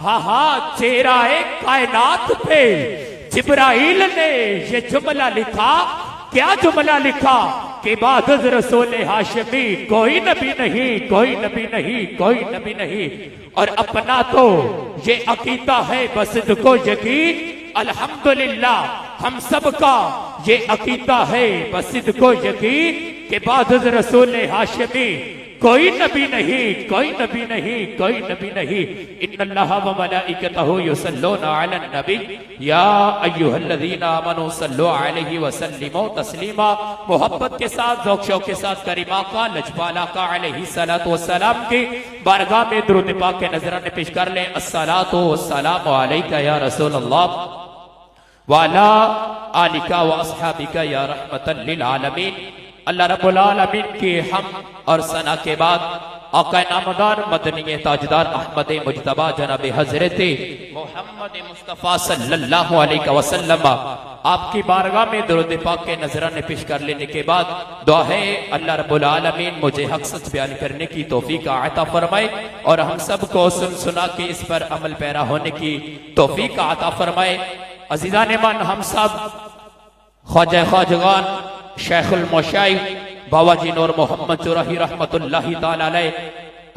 हाँ हाँ चेहराए कायनात पे जिब्राइल ने ये जुमला लिखा। क्या जुमला लिखा कि बाद रसूल हाशिमी कोई नबी नहीं, कोई नबी नहीं, कोई नबी नहीं। और अपना तो ये अकीदा है बसिद को यकीन, अल्हम्दुलिल्लाह हम सब का ये अकीदा है बसिद को यकीन कि बाद रसूल हाशिमी कोई नबी नहीं, कोई नबी नहीं, कोई नबी नहीं। इन्नल्लाह व मलाइकतहु युसल्लूना अलन नबी या अय्युहल्लज़ीना आमनू सल्लु अलैहि व सल्लिमू तस्लीमा। मोहब्बत के साथ, ज़ौक़ शौक़ के साथ करीमा का लजपाला का अलैहि सलातो वस्सलाम की बारगाह में दुरूद पाक के नजराने पेश कर लें। अस्सलातु वस्सलामु अलैका या रसूलल्लाह व अला आलिका व अस्हाबिका या रहमतल लिल आलमीन। अल्लाह रब्बुल आलमीन की हम और सना के बाद आका नामदार मदनी ताजदार अहमद मुज्तबा जनाब हजरत मोहम्मद मुस्तफ़ा सल्लल्लाहु अलैहि वसल्लम आपकी बारगाह में दुरूद पाक के नजराने पेश कर लेने के बाद दुआ है अल्लाह रब्बुल आलमीन मुझे हक सच बयान करने की तौफीक अता फरमाए और हम सब को सुन सुना के इस पर अमल पैरा होने की तौफीक अता फरमाए। अज़ीज़ान मान हम सब ख्वाजा ख्वाजगान शेखुल मशाइख बाबा जी नूर मोहम्मद चौराही रहमतुल्लाहि ताला अलैह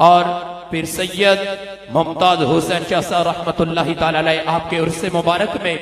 और फिर सैयद मुमताज हुसैन शाह साहब रहमतुल्लाहि ताला अलैह आपके उर्स मुबारक में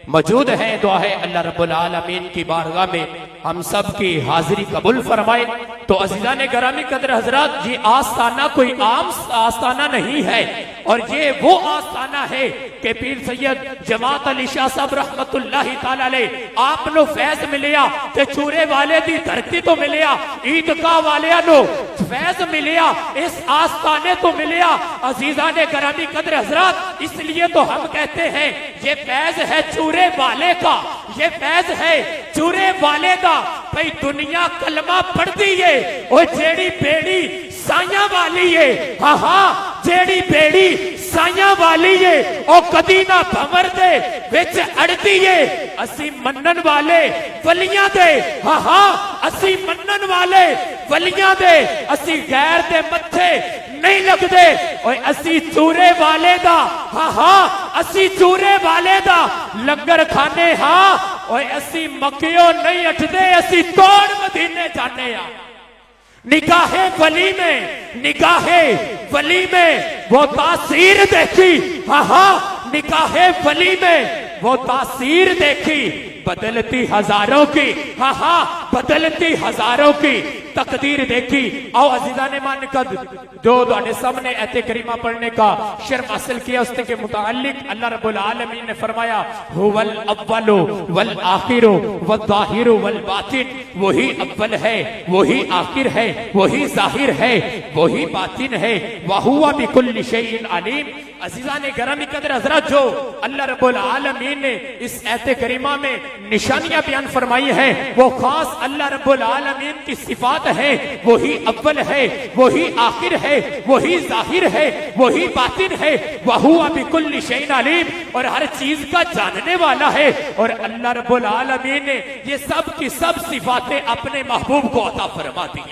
मौजूद है। दुआ है अल्लाह रब्बुल आलमीन की बारगाह में हम सब की हाजिरी कबूल फरमाए। तो अज़ीज़ान गिरामी कदर हजरात, ये आस्ताना कोई आम आस्ताना नहीं है और ये वो आस्ताना है कि पीर सैयद जमात अली शाह साहब रहमतुल्लाहि ताला अलैह आप नो फैज मिलिया ते चूरे वाले दी धरती तो मिलिया, ईदगाह वाले नो फैज मिलिया, इस आस्ताने तो मिलिया। अज़ीज़ान गिरामी कदर हजरात, इसलिए तो हम कहते हैं ये फैज है चूरे वाले का, ये फैज है चूरे वाले का। भाई दुनिया कलमा पढ़ती है और जेड़ी बेड़ी साइया वाली है, हाँ हाँ जेड़ी बेड़ी साइया वाली है और कदी ना भंवर दे विच अड़ती है। असी मनन वाले वलियां दे, हाँ हाँ असी मनन वाले वलियां दे, असी गैर दे मत्थे नहीं लगदे। और असी चूरे वाले दा, हाँ हाँ असी चूरे वाले दा लंगर खाने, हाँ और असी मक्कियों नहीं अठदे, असी तोड़ मदीने जाने आ। निगाहे वली में, निगाहे वली में वो तासीर देखी, हाँ हाँ निगाहे वली में वो तासीर देखी, बदलती हजारों की, हाँ हाँ बदलती हजारों की तकदीर देखी। आओ अजीजा ने मान कद जो तुम्हारे सामने ऐते करीमा पढ़ने का शर्म हासिल किया उसके के मुताल्लिक अल्लाह रब्बुल आलमीन ने फरमाया हुवल अव्वलु वल आखिरु वल ज़ाहिरु वल बातिन, वही अव्वल है, वही आखिर है, वही जाहिर है, वही बातिन है, वहुवा बिकुल्लि शैइन अलीम। अजीजा ने गरामी कदर हजरत जो अल्लाह रब्बुल आलमीन ने इस ऐते करीमा में निशानियां बयान फरमाई है वो खास अल्लाह रब्बुल आलमीन की सिफात है। वही अव्वल है, वही आखिर है, वही जाहिर है, वही बातिन है, वहुवा बिकुल्लि शैइन अलीम, और हर चीज का जानने वाला है। और अल्लाह रब्बुल आलमीन ने ये सब की सब सिफातें अपने महबूब को अता फरमा दी।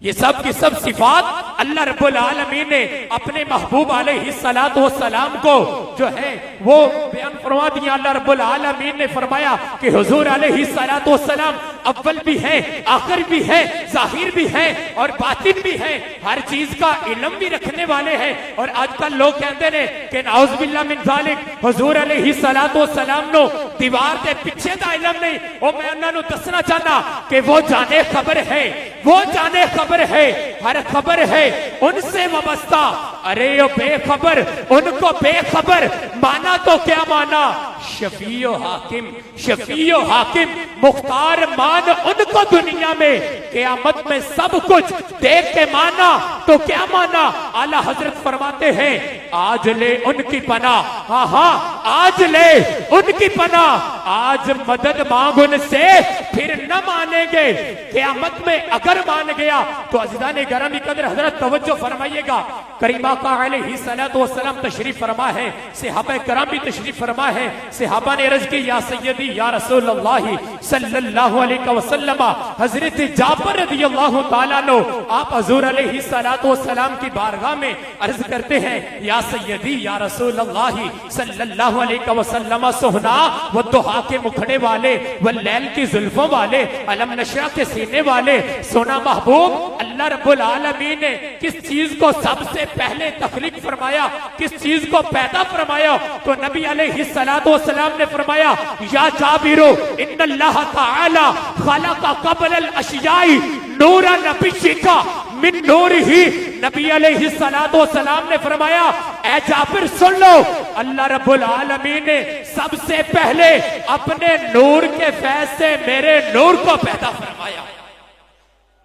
ये सब की सब सिफात अल्लाह रब्बुल आलमीन ने अपने महबूब अलैहिस्सलातु वस्सलाम को जो है वो बयान फरमा दिया। अल्लाह रब्बुल आलमीन ने फरमाया कि हुजूर अलैहिस्सलातु वस्सलाम अव्वल भी है, आखिर भी है, जाहिर भी है और बातिन भी है, हर चीज का इल्म भी रखने वाले हैं। और आजकल लोग कहते ने कि नाउज़ बिल्लाह मिन ज़ालिक हुजूर अलैहिस्सलातु वस्सलाम नो दीवार के पीछे दा इल्म नहीं। और मैं उन्होंने दसना चाहना कि वो जाने खबर है, वो जाने खबर है, हर खबर है उनसे वाबस्ता। अरे यो बेखबर उनको बेखबर माना तो क्या माना, शफीओ हाकिम, शफीओ हाकिम मुख्तार मान उनको दुनिया में, क़यामत में सब कुछ देख के माना तो क्या माना। आला हजरत फरमाते हैं आज ले उनकी पनाह, हाँ हाँ आज ले उनकी पनाह, आज मदद मांग उनसे फिर न मानेंगे, क़यामत में अगर मान गया तो अज़ीज़ान गरामी कदर हजरत तवज्जो फरमाइएगा। करीमा का अलैहिस्सलातु वस्सलाम तशरीफ फरमा है, सहाबा कराम भी तशरीफ फरमा है। सहाबा ने अर्ज की या सय्यदी या रसूलल्लाह सल्लल्लाहु अलैहि वसल्लम, हजरत जाबर रज़ियल्लाहु ताला अन्हु आप हुजूर अलैहिस्सलातु वस्सलाम की बारगाह में अर्ज करते हैं या सय्यदी या रसूलल्लाह सल्लल्लाहु अलैहि वसल्लम, सोहना व दुहा के मुखड़े वाले व लैल की जुल्फों वाले, अलम नशरा के सीने वाले, सोना महबूब अल्लाह रब्बुल आलमीन ने किस चीज को सबसे पहले तखलीक फरमाया, किस चीज को पैदा फरमाया। तो नबी अलैहिस्सलातु वस्सलाम ने फरमाया या जाबिरो इन्नल्लाह तआला खलका क़ब्ल अल-अशियाई नूरा नबिय्यिका मिन नूरिही। नबी अलैहिस्सलातु वस्सलाम ने फरमाया ऐ जाबिर सुन लो, अल्लाह रब्बुल आलमीन ने सबसे पहले अपने नूर के फैज़ से मेरे नूर को पैदा फरमाया,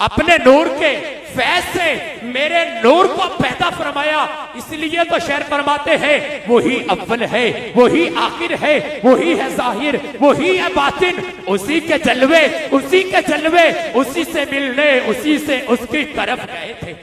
अपने नूर के फैज़ से मेरे नूर को पैदा फरमाया। इसलिए तो शेर फरमाते हैं वही अव्वल है, वही आखिर है, वही है जाहिर, वही है बातिन, उसी के जलवे, उसी के जलवे, उसी से मिलने, उसी से उसकी तरफ गए थे।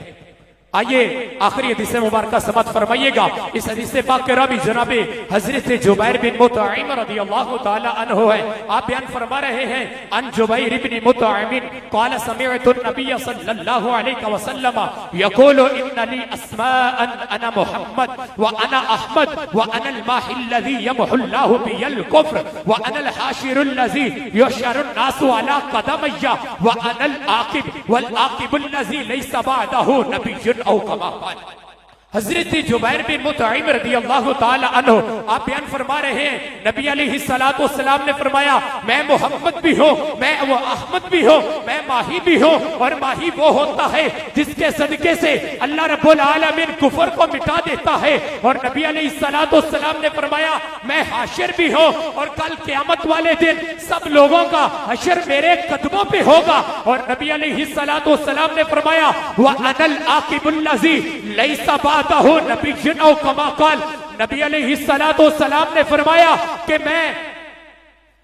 आइए आखिरी हदीस मुबारक समात फरमाइएगा। इस हदीस पाक के रावी जनाबे हजरत जुबैर बिन मुतइम रज़ियल्लाहु ताला अन्हु है। आप बयान फरमा रहे हैं अन जुबैर इब्न मुतइम क़ाल समिअतु नबिय सल्लल्लाहु अलैहि वसल्लम यक़ूलु इन्नली अस्माअन अना मुहम्मद व अना अहमद व अना अल-माहि अल्लज़ी यमहुल्लाहु बियल कुफ्र व अना अल-हाशिरु अल्लज़ी युहशरु अन्नासु अला क़दमय्या व अना अल-आक़िब वल आक़िबु अल्लज़ी लैसा बअदहु नबिय्युन औ कमा क़ाल। हजरत जुबैर बिन मुतइम रज़ियल्लाहु ताला अन्हु आप बयान फरमा रहे हैं नबी अलैहिस्सलातु वस्सलाम ने फरमाया मैं मोहम्मद भी हूँ, मैं वो अहमद भी हूँ, मैं माही भी हूँ। और माही वो होता है जिसके सदके से अल्लाह रब्बुल आलमीन कुफर को मिटा देता है। और नबी अलैहिस्सलातु वस्सलाम ने फरमाया मैं हाशिर भी हूँ और कल क़यामत वाले दिन सब लोगों का हशर मेरे कदमों पे होगा। और नबी अलैहिस्सलातु वस्सलाम ने फरमाया व अनल आक़िबुल्लज़ी लैसा नबी अलैहिस्सलातु वस्सलाम ने फरमाया कि मैं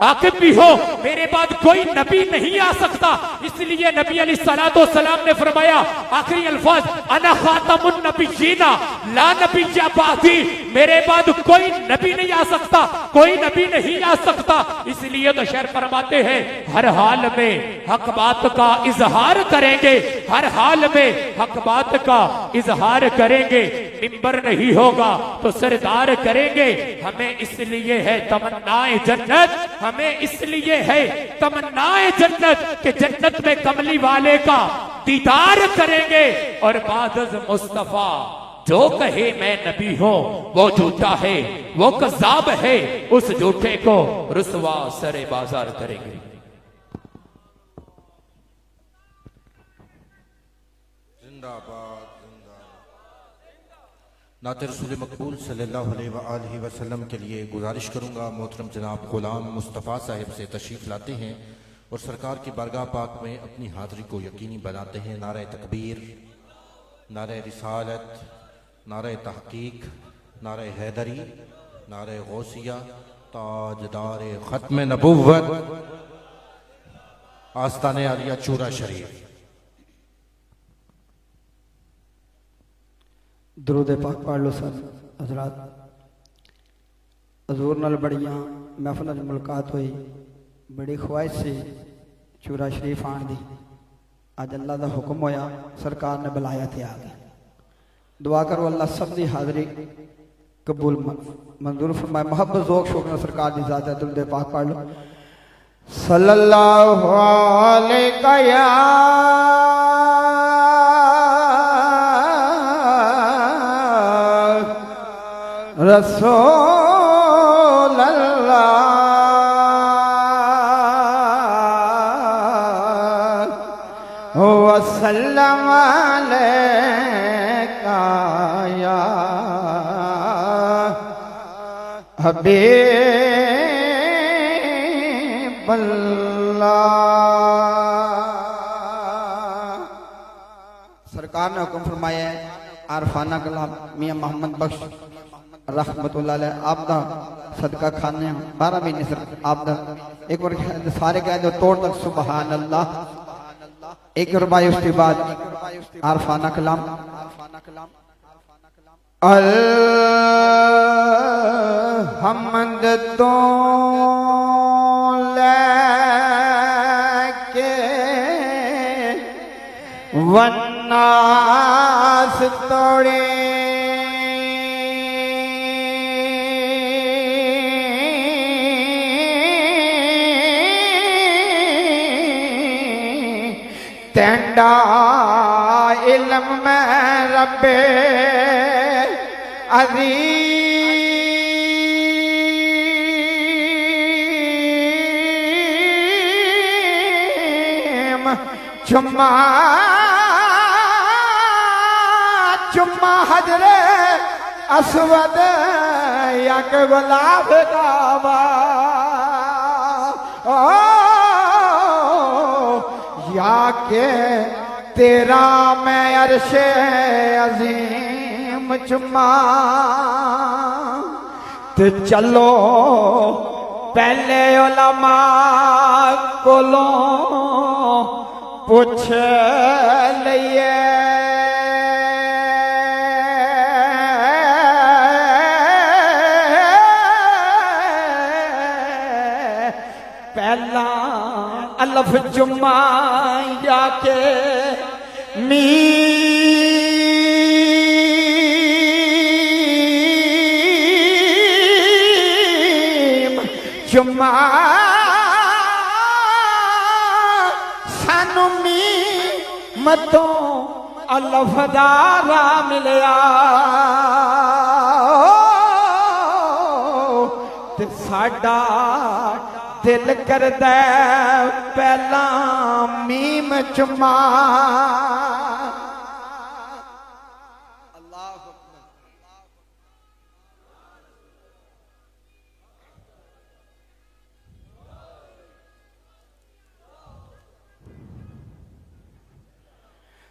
आकिब भी हो, मेरे बाद कोई नबी नहीं आ सकता। इसलिए नबी अलैहिस्सलातो सलाम ने फरमाया आखिरी अल्फाज, अना खातमुन नबिय्यीना ला नबिय्या बादी, मेरे बाद कोई नबी नहीं आ सकता, कोई नबी नहीं आ सकता। इसलिए तो शेर फरमाते हैं हर हाल में हक बात का इजहार करेंगे, हर हाल में हक बात का इजहार करेंगे। मिंबर नहीं होगा तो सरदार करेंगे। हमें इसलिए है तमन्नाए जन्नत, हमें इसलिए है तमन्नाए जन्नत कि जन्नत में कमली वाले का दीदार करेंगे। और बादज मुस्तफा जो कहे मैं नबी हूं वो झूठा है, वो कज़्ज़ाब है, उस झूठे को रुसवा सरे बाजार करेंगे। जिंदाबाद नाते रसूल मकबूल सल्लल्लाहु अलैहि वसल्लम के लिए गुजारिश करूंगा, मोहतरम जनाब गुलाम मुस्तफ़ा साहिब से तशरीफ़ लाते हैं और सरकार की बारगाह पाक में अपनी हाज़िरी को यकीनी बनाते हैं। नारे तकबीर, नारे रिसालत, नारे तहकीक, नारे हैदरी, नारे गौसिया, ताजदार ख़त्म नबुव्वत, आस्ताने आलिया चूरा शरीफ। दरूद पाक पढ़ लो सर हजरात। हजूर नाल बड़ियां महफिलां च मुलाकात हुई, बड़ी ख्वाहिश से चूरा शरीफ आन दी। अज अल्लाह का हुक्म होया, सरकार ने बुलाया थे आ गए। दुआ करो अल्लाह सब की हाज़िरी कबूल मंजूर फरमाए। मोहब्बत ज़ौक़ शौक़ न सरकार की ज़ात है। दरूद पाक पढ़ लो। सल्लल्लाहु अलैहि रसूल अल्लाह वसल्लम अलैका या हबीब अल्लाह। सरकार ने हुक्म फरमाया है आरफाना कलाम मियां मोहम्मद बख्श रहमतुल्लाह अलैह आप दा सदका खाने 12 महीने सर आप दा एक बार सारे कह दो तोड़ तक सुभान अल्लाह। एक रुबाई उसके बाद आरफाना कलाम अल हमद तो लेके वन्नास तोड़े तेंडा इल्म में रब्बे अज़ीम चुम्मा चुम्मा हजरे अस्वद यक गुलाब काबा या के तेरा मैं अरशे अजीम चुम्मा। ते चलो पहले उलमा कोलों पूछ लिए पहला अलफ जुम्मा जाके मीम जुम्मा सानू मीमतों अलफ दारा मिलया ते साडा दिल कर दे पहला मीम चुमा।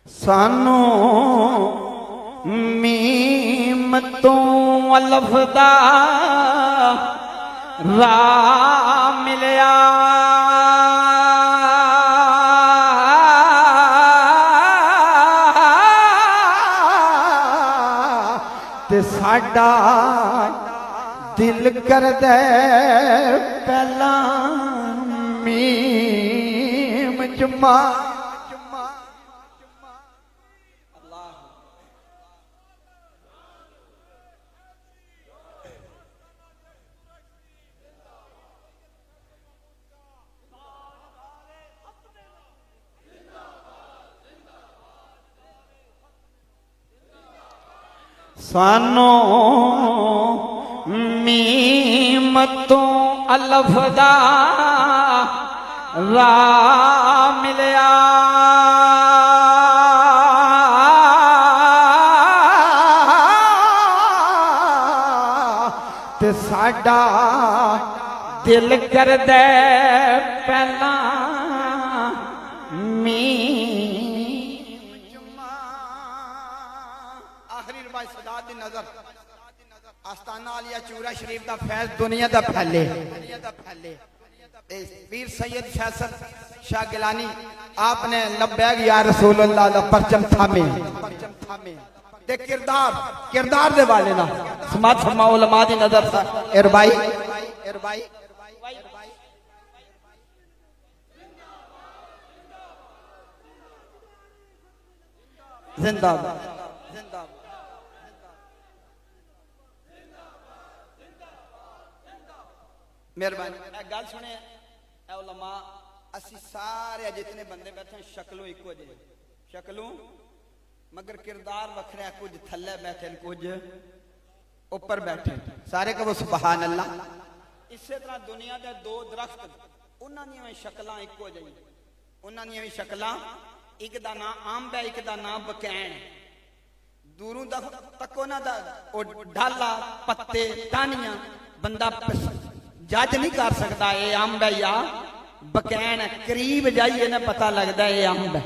सानू मीम तो अलफ दा राह मिलिया ते साडा दिल कर दे पहला मीम जुम्मा सानो मीम तो अलफ दा राह मिलिया ते साडा दिल कर दे पहला आखिरी रवायत सदात दी नजर आस्ताना आलिया चूरा शरीफ दा फैज दुनिया दा फैले पीर सैयद फैसल शाह गिलानी आपने लब्बैक या रसूल अल्लाह दा परचम थामे ते किरदार दे वाले ना समाज फरमा उलमा दी नजर सा इरबाई जिंदाबाद मेहरबानी गल सुने उलमा असी सारे जितने बंदे बैठे शक्लों इको जे शक्लों मगर किरदार वखरा कुछ थले बैठे कुछ ऊपर बैठे सारे कहो सुभान अल्लाह। इसे तरह दुनिया के दो दरख्त उन्होंने शक्लां इको जी उन्होंने शक्लां एक दा नाम अंब है एक दा नाम बकैन दूरों तको ना ढाला पत्ते टानियां बंदा जज नहीं कर सकता ये अंब है या बकैन है करीब जाइए ना पता लगता है ये अंब है।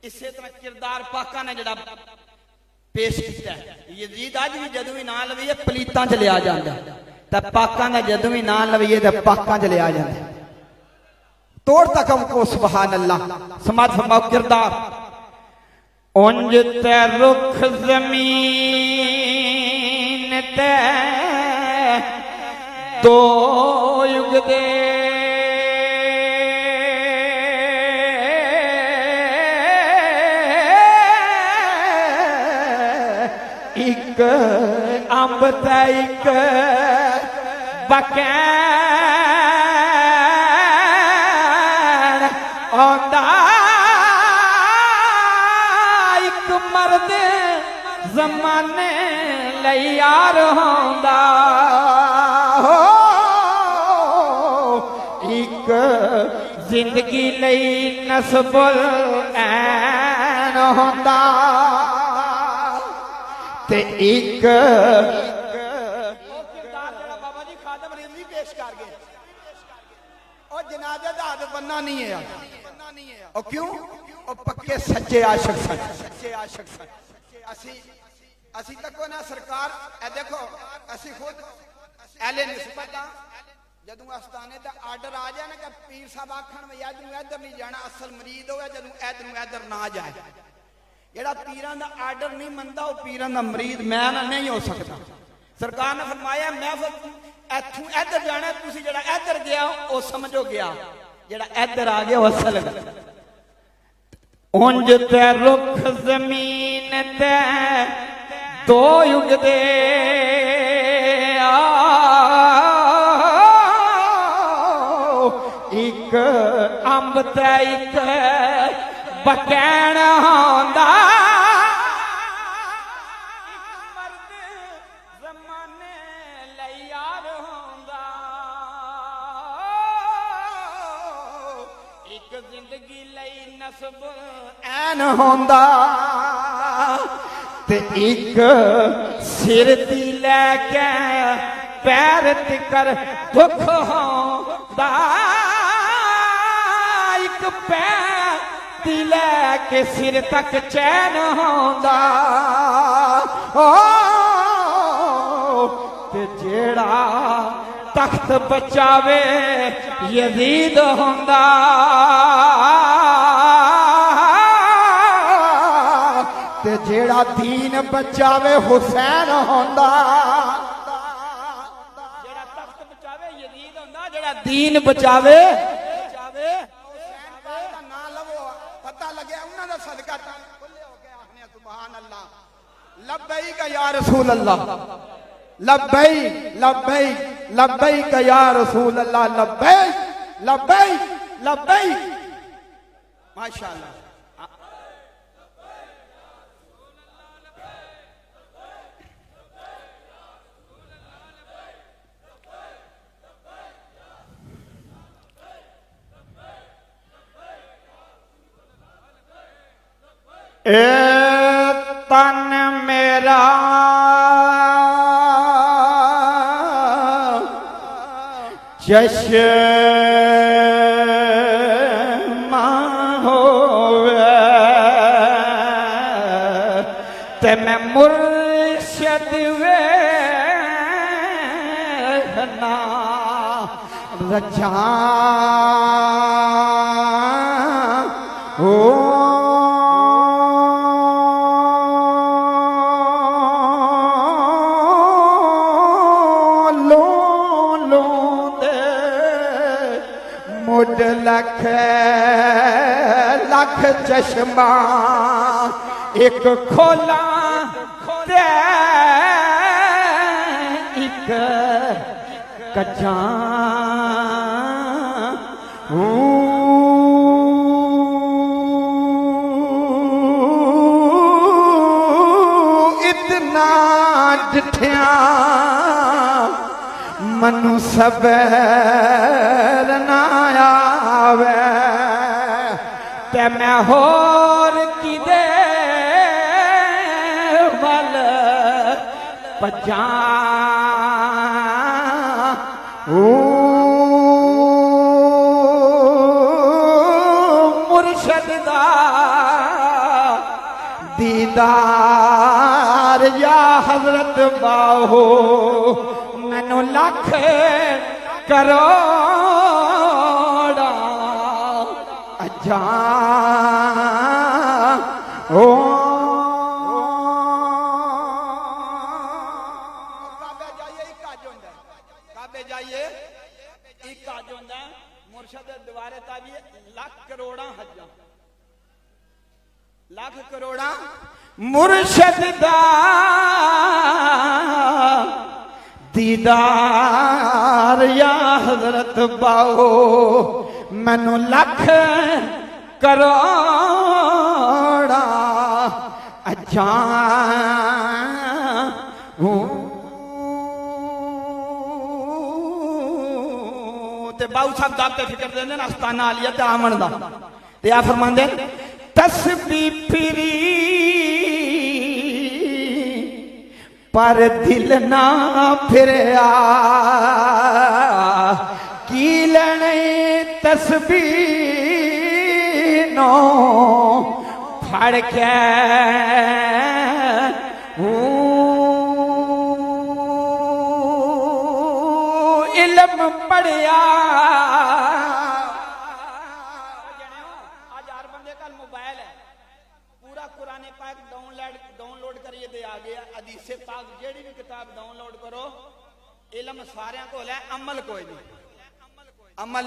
इसे तरह किरदार पाका ने जड़ा पेश किया यजीद अज भी जदों भी ना लवीए पलीतां च लिया जाता है पाका का जदों भी ना लवीए तो पाका च लिया जाता है। तोड़ तक हमको सुभान अल्लाह समाज फरमाओ किरदार उंज ते रुख जमीन ते दो युग दे एक अंब ते एक बकैन आंदा एक मर्द जमाने लई यार होंदा एक जिंदगी लई नस्बुल ऐन होंदा ते एक बाबा जी खादम रिजवी पेश कर गए और जनाजे दा हाथ बनना नहीं है और क्यों और पक्के सच्चे आशिक सन असी तको ना सरकार ए देखो असी खुद एले निस्बत जदों आस्थाने का आर्डर आ जाए ना कि पीर साहब आखन में इधर नहीं जाना असल मरीद हो जदों इधर ना जाए जेड़ा पीरां दा आर्डर नहीं मनता वो पीरां दा मरीद मैं ना नहीं हो सकता। सरकार ने फरमाया मैं इथों इधर जाना तुसी जेड़ा इधर गया वो समझो गया जेड़ा इधर आ गया वो असल उंज ते रुख जमीन ते दो युग दे एक अंब ते एक बकैन होंदा मर्द जमाने लई यार होंदा एक जिंदगी लई नस्ब ऐन होंदा ते एक सिर दी लैके पैर तिकर दुख होंदा एक पैर दिले के सिर तक चैन होंदा ते जेड़ा तख्त बचावे यजीद होंदा ते जेड़ा दीन बचावे हुसैन होंदा जेड़ा तख्त बचावे यजीद होंदा जेड़ा दीन बचावे हुसैन पाक दा नाम लवो पता लगे उन्हां दा सदका खुले हो के आखने सुभान अल्लाह लब्बैक या रसूल अल्लाह लब्बैक लब्बैक लब्बैक या रसूल अल्लाह लब्बैक लब्बैक लब्बैक माशाअल्लाह ए तन मेरा चश्मा होवे ते मैं मुर्शद वे ना रजा ओ लख लख चश्मा एक खोला ते एक कच्चा इतना डिठिया मनु सबर ना आवे ते मैं होर किदे वल पजा मुर्शद दा दीदार या हजरत बाहो मैनू लख करोड़ा अजा ओ काबे जाइए एक काज होंदा मुर्शद द्वारे तावी लाख करोड़ा हजा लाख करोड़ा मुर्शद दा दीदार या हजरत बाओ मैनू लख करोड़ा अच्छा ते बाऊ साहब दाते फिक्र देंदे ना अस्ताना आलिया ते आमन दा ते आ फरमांदे तस्बीह फिरी पर दिल ना फिरया की लेने तस्बीह नो फड़ के इल्म पढ़िया आज हर बंदे का मोबाइल है पूरा कुरान पाक डाउनलोड करिए दे आ गया हदीसे पाक जेड़ी भी किताब डाउनलोड करो इल्म सारे को है अमल कोई नहीं अमल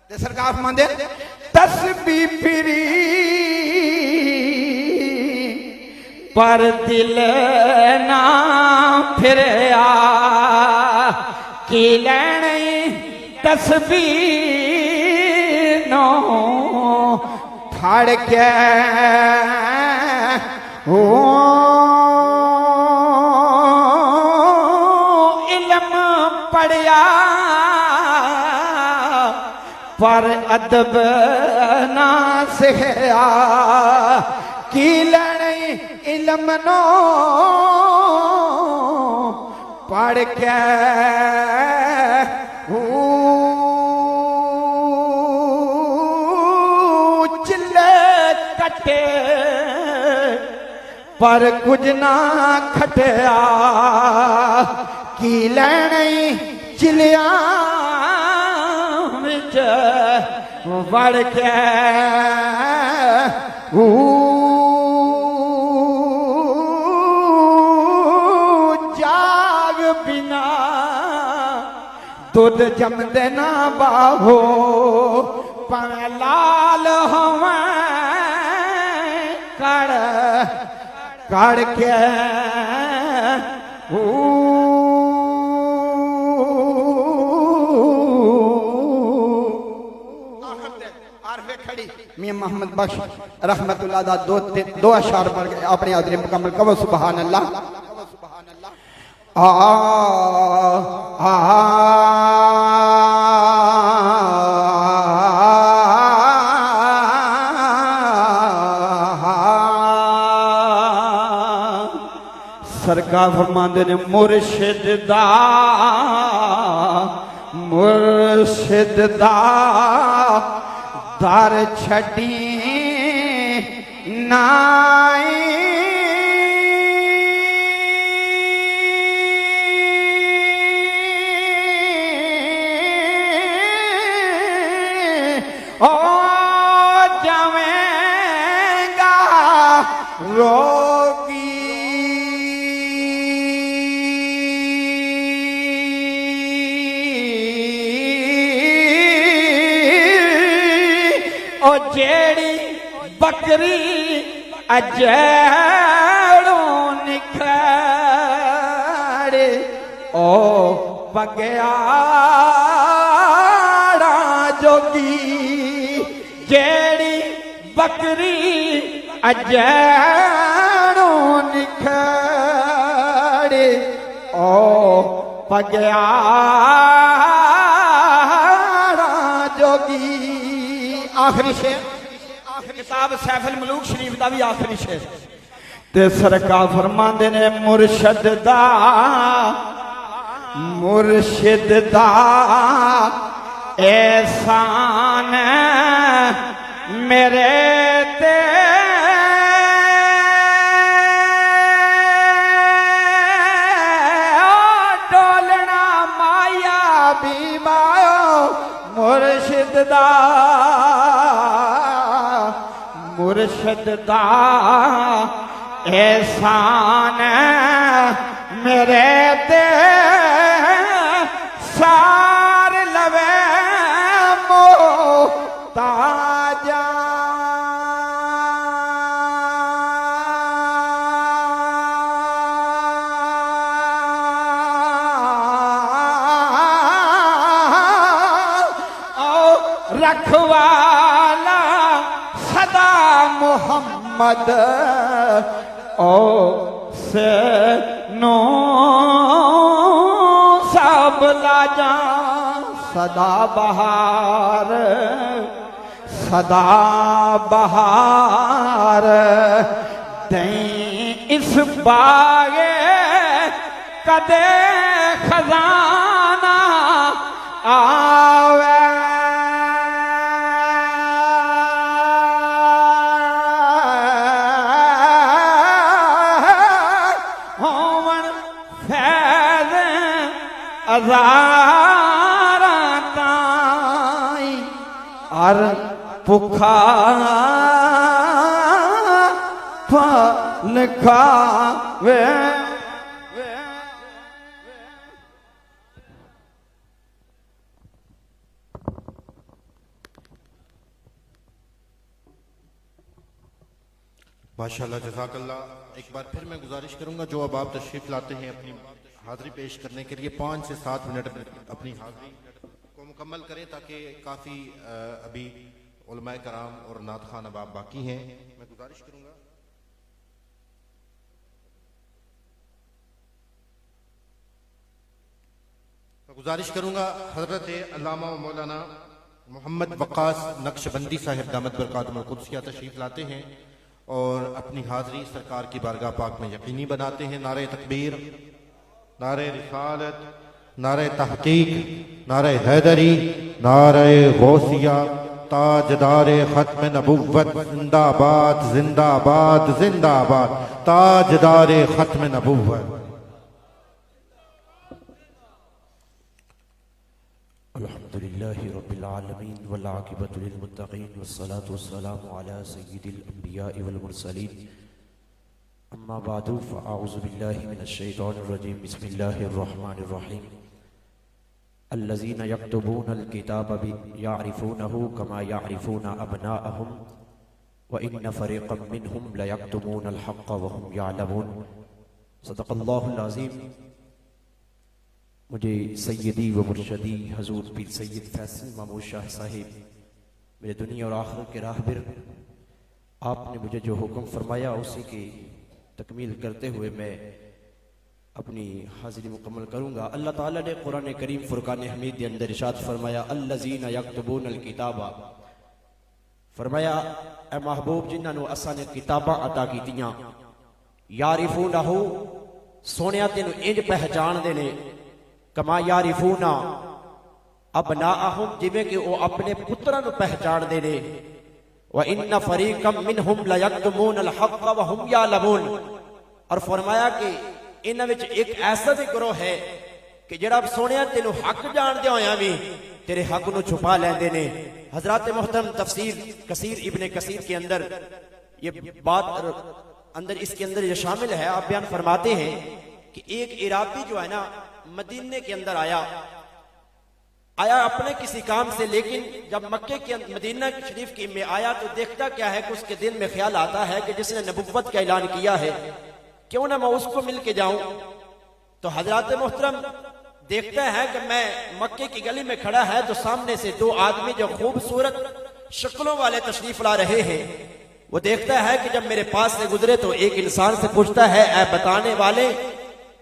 ते सरकार फरमांदे तस्बीह फिरी पर दिल ना फिरया की लेने तस्बीह नो फड़ के इल्म पढ़िया पर अदब ना सिखया की लेने इल्म नो पढ़ के चिल्ले कटे पर कुछ ना खटिया की लेने सिलिया विच वड़ के जाग बिना दुध जमदे ना बाहो पर लाल हमें कड़ के मियां मोहम्मद बख्श रहमतुल्लाह दा दो अशार पर अपने हाज़री मुकम्मल करो सुभान अल्लाह। सरकार फरमांदे ने मुर्शिद दा दर छड़ी नाई ओ जावेगा रोगी ओ जेड़ी बकरी अजड़ों निखड़े ओ बगयाड़ा जोगी जेड़ी बकरी अजड़ों निखड़े ओ बगयाड़ा जोगी। आखिरी शेर किताब सैफुल मलूक शरीफ का भी आखिरी शेर ते सरकार फरमांदे ने मुर्शिद दा एहसान मेरे ते डोलना माया बीमायो मुर्शिद दा एहसान मेरे ते सार लवे मोहताजा रखवाला सदा मोहम्मद ओ से नो सब लाजा सदा बहार दई इस बागे कदे खजाना आवे हज़ारा ताई और भुखा फल खावे। माशाल्लाह जज़ाकल्लाह। एक बार फिर मैं गुजारिश करूंगा जो अब आप तशरीफ लाते हैं अपनी हाज़री पेश करने के लिए 5 से 7 मिनट अपनी हाज़री को मुकम्मल करें ताकि काफ़ी अभी उलमाए कराम और नात खान अब बाकी हैं। मैं गुजारिश करूंगा हज़रत अल्लामा मौलाना मोहम्मद वक़ास नक्शबंदी साहिब दामत बरकातुहुल कुद्सिया तशरीफ लाते हैं और अपनी हाज़री सरकार की बारगाह पाक में यकीनी बनाते हैं। नारे तकबीर, नारे रिसालत, नारे तहकीक, नारे हैदरी, नारे गौसिया, ताजदारे खत्म नबुव्वत जिंदाबाद जिंदाबाद जिंदाबाद, ताजदारे खत्म नबुव्वत। अल्हम्दुलिल्लाहि रब्बिल आलमीन वल आक़िबतु लिल मुत्तक़ीन वस्सलातु वस्सलामु अला सय्यिदिल अंबियाइ वल मुरसलीन अम्मा बादु फ़अऊज़ु बिल्लाहि मिनश शैतानिर रजीम बिस्मिल्लाहिर रहमानिर रहीम अल्लज़ीना यक्तुबूनल किताबा यअरिफ़ूनहु कमा यअरिफ़ूना अबनाअहुम व इन्न फ़रीक़म मिनहुम लयक्तुमूनल हक़्क़ व हुम यअलमून। सदक़ल्लाहुल अज़ीम। मुझे सैयदी व मुर्शदी हजूर पीर सैयद फैसल महमूद शाह साहिब मेरे दुनिया और आखिरत के राहबर, आपने मुझे जो हुक्म फरमाया उसी की तकमील करते हुए मैं अपनी हाजिरी मुकम्मल करूँगा। अल्लाह ताला ने कुरान करीम फुरकान हमीद के अंदर इरशाद फरमाया अल्लज़ीना यक्तुबूनल किताबा, फरमाया ए महबूब जिन्होंने असा ने किताबां अता कीतियां, यारिफूनहु सोनिया तेनू इंज पहचानदे ने, कमा यारिफूना अबनाअहुम जिवें कि वो अपने पुत्रां नू पहचानदे ने, व इन्ना फरीकम मिनहुम लयक्तुमूनल हक़्क़ व हुम यअलमून। और फरमाया कि इन्हां विच एक ऐसा भी गिरोह है कि जिहड़ा सोनिया तेनू हक जानदे होया भी तेरे हक नू छुपा लैंदे ने। हजरत मोहतरम तफसीर कसीर इब्ने कसीर के अंदर ये बात अंदर इसके अंदर ये शामिल है। आप बयान फरमाते हैं कि एक इराबी जो है ना मदीने के अंदर आया अपने किसी काम से, लेकिन जब मक्के के मदीना शरीफ की में आया तो देखता क्या है कि उसके दिल में ख्याल आता है कि जिसने नबुव्वत का ऐलान किया है क्यों ना मैं उसको मिल के जाऊं। तो हजरत मोहतरम देखता है कि मैं मक्के की गली में खड़ा है तो सामने से दो आदमी जो खूबसूरत शक्लों वाले तशरीफ ला रहे हैं, वो देखता है कि जब मेरे पास से गुजरे तो एक इंसान से पूछता है ऐ बताने वाले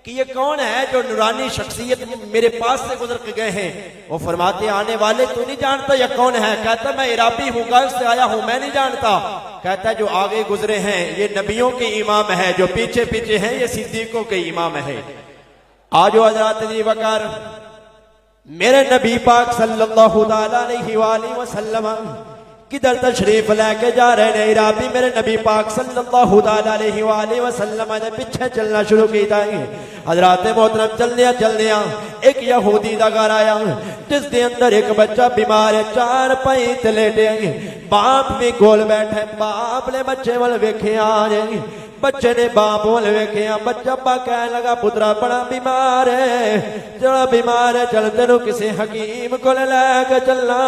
कि ये कौन है जो नूरानी शख्सियत मेरे पास से गुजर के गए हैं। वो फरमाते आने वाले तू नहीं जानता ये कौन है? कहता मैं इराबी हूँ, गल्फ से आया हूँ, मैं नहीं जानता। कहता जो आगे गुजरे हैं ये नबियों के इमाम है, जो पीछे पीछे हैं ये सिद्दीकों के इमाम है। आजो हज़रात जी वकार मेरे नबी पाक सल्लल्लाहु अलैहि वसल्लम किधर तशरीफ लेके जा रहे हैं? इराबी मेरे नबी पाक सल्लल्लाहु अलैहि वसल्लम ने पीछे चलना शुरू किया। हजरात मोहतरम चलने एक यहूदी का घर आया जिसके अंदर एक बच्चा बीमार है, चार पाई ते लेटे, बाप भी गोल बैठे। बाप ने बच्चे वाल वेखिया, बच्चे ने बाप वाल वेखिया। बच्चा कह लगा पुत्रा बड़ा बीमार है, जड़ा बीमार है चल तेनू किसी हकीम को लैके चलना,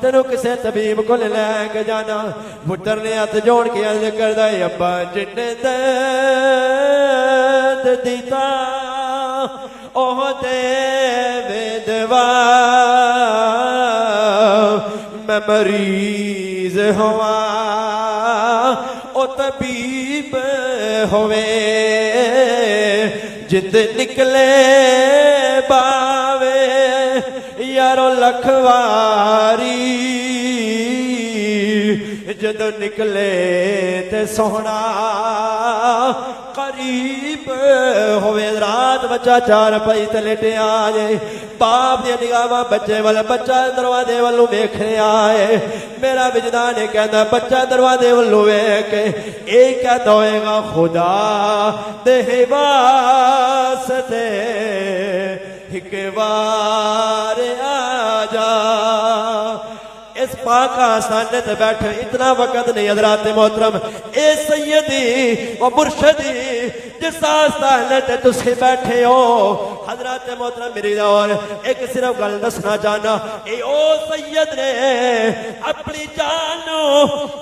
तेनू किसी तबीब को लैके जाना। पुत्र ने हथ जोड़ के अर्ज करदा अब्बा जिन्ने दर्द दिता ओह दे विधवा, मैं मरीज होवा ओ तबीब होवे, जिंद निकले बावे यारो लखवारी, जदों निकले ते सोहना करीब होवे। रात बच्चा चार पाई ते लेटे आए, बाप दी निगाहां बच्चे वाल, बच्चा दरवाजे वालों वेख आए। मेरा विजदान कहता बच्चा दरवाजे वालों वेख के एक कहता होएगा खुदा दे वास्ते एक बार आ जा। इस पाक आस्थाने ते बैठे इतना वक्त नहीं हजरात मोहतरम, ए सैयदी व मुर्शदी जिस आस्थाने ते तुसी बैठे हो हजरात मोहतरम मेरी और एक सिर्फ गल दसना चाहना, ए ओ सैयद ने अपनी जान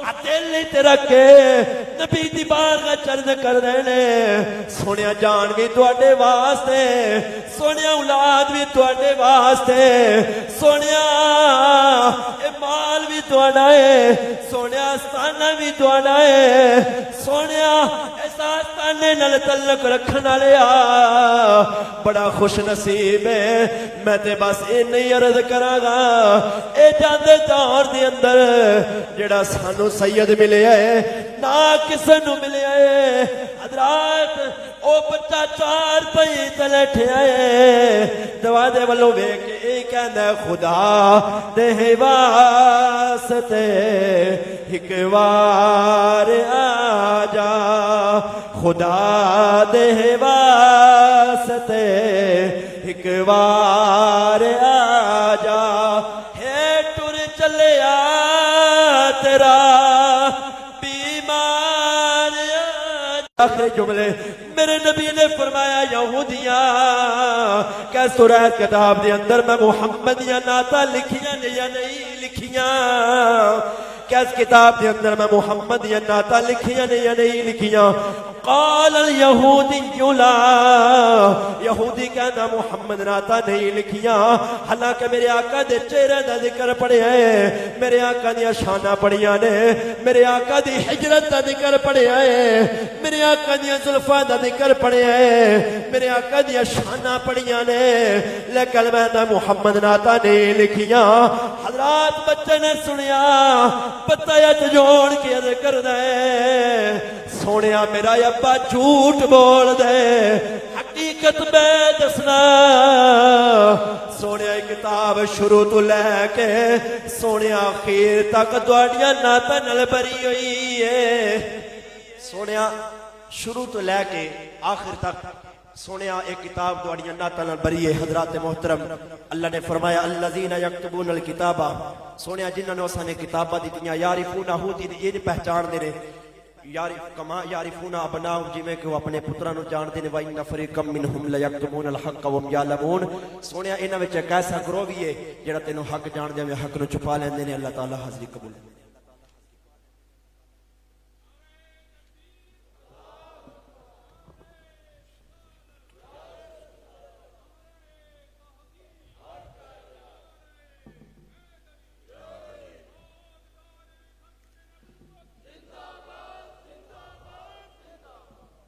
हथेली ते रख के नबी दी बारगाह चरण कर रहे ने। सोनिया जान भी तुहाडे वास्ते, सोनिया औलाद भी तुहाडे वास्ते, सोनिया माल भी तुहाडा है, सोनिया आस्थाना भी तुहाडा है, सोनिया इस आस्थाने नाल तल्लुक रखने वाले बड़ा खुश नसीब है। मैं ते बस इन्नी अर्ज करांगा ए जांदे दौर दे अंदर जेड़ा सानू सैयद मिले है ना किसे नू मिले है। हजरात ओ बच्चा चार पई तले ठियाए दरवाजे वालों वेख के कहंदा खुदा दे वास्ते एक बार आ जा, खुदा दे वास्ते एक बार आ जा। आखिरी जुमले मेरे नबी ने फरमाया यहूदिया क्या सूरह किताब के अंदर मैं मुहम्मद या नाता लिखियां ने या नहीं लिखियां क्या इस किताब के अंदर मैं मुहम्मद या नाता लिखियां ने या नहीं लिखियां काल यहूदी यहूदी कहना मुहम्मद नाता नहीं लिखियां हालांकि मेरे आका दे चेहरे का जिक्र पढ़िया है मेरे आका दी शाना पढ़िया ने मेरे आका दी हिजरत का जिक्र पढ़िया है मेरे आका दी जुल्फा का जिक्र पढ़िया है मेरे आका दी शाना पढ़िया ने लेकिन मैं मुहम्मद नाता नहीं लिखियां हजरात बच्चे ने सुनिया बताया जोड़ के जिक्र दे सोने मेरा अब्बा झूठ बोल दे हकीकत में दसना सोने किताब शुरू तो लैके सोने आखिर तक तुहाडियां नातां नाल भरी हुई है सोने शुरू तो लैके आखिर तक सोने एक किताब तुहाडियां नातां नाल भरी है हजरात मोहतरम अल्लाह ने फरमाया अल्लज़ीना यक्तबूनल किताबा सोने जिन्होंने उसने किताबां दित्तियां यारिफूनहू दी ये पहचान दे ने यारिफूना अपनाहु जिवें कि वो अपने पुत्रां नूं जानदे ने व इन्ना फरीक़म मिनहुम लयक्तमूनल हक़्क़ व हुम यअलमून सोने इन्हां विच एक ऐसा ग्रोह भी है जिहड़ा तैनूं हक जाणदे वे हक नूं छुपा लैंदे ने अल्लाह ताला हाज़री कबूल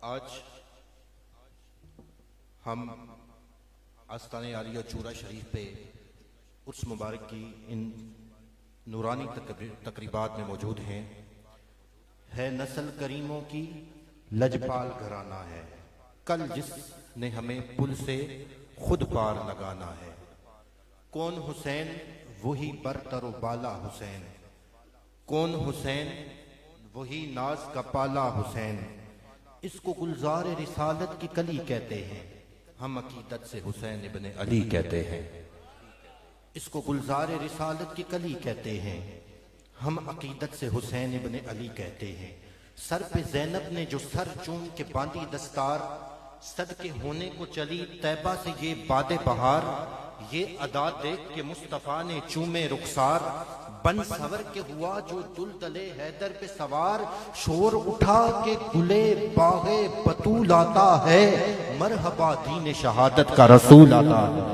आज हम आस्ताने आलिया चूरा शरीफ पे उर्स मुबारक की इन नूरानी तकरीबात में मौजूद हैं है नस्ल करीमों की लजपाल घराना है कल जिसने हमें पुल से खुद पार लगाना है कौन हुसैन वही बरतर बाला हुसैन कौन हुसैन वही नाज का पाला हुसैन इसको गुलजार रिसालत की कली कहते हैं हम अकीदत से हुसैन इब्ने अली कहते हैं इसको गुलजार रिसालत की कली कहते हैं हम अकीदत से हुसैन इब्ने अली कहते हैं सर पे ज़ैनब ने जो सर चूम के बांधी दस्तार सदके होने को चली तैबा से ये बादे बहार ये अदा देख के मुस्तफ़ा ने चूमे रुखसार बन सवर के हुआ जो दुलदले हैदर पे सवार शोर उठा के गुले बागे बतूल आता है मरहबा दीन शहादत का रसूल आता है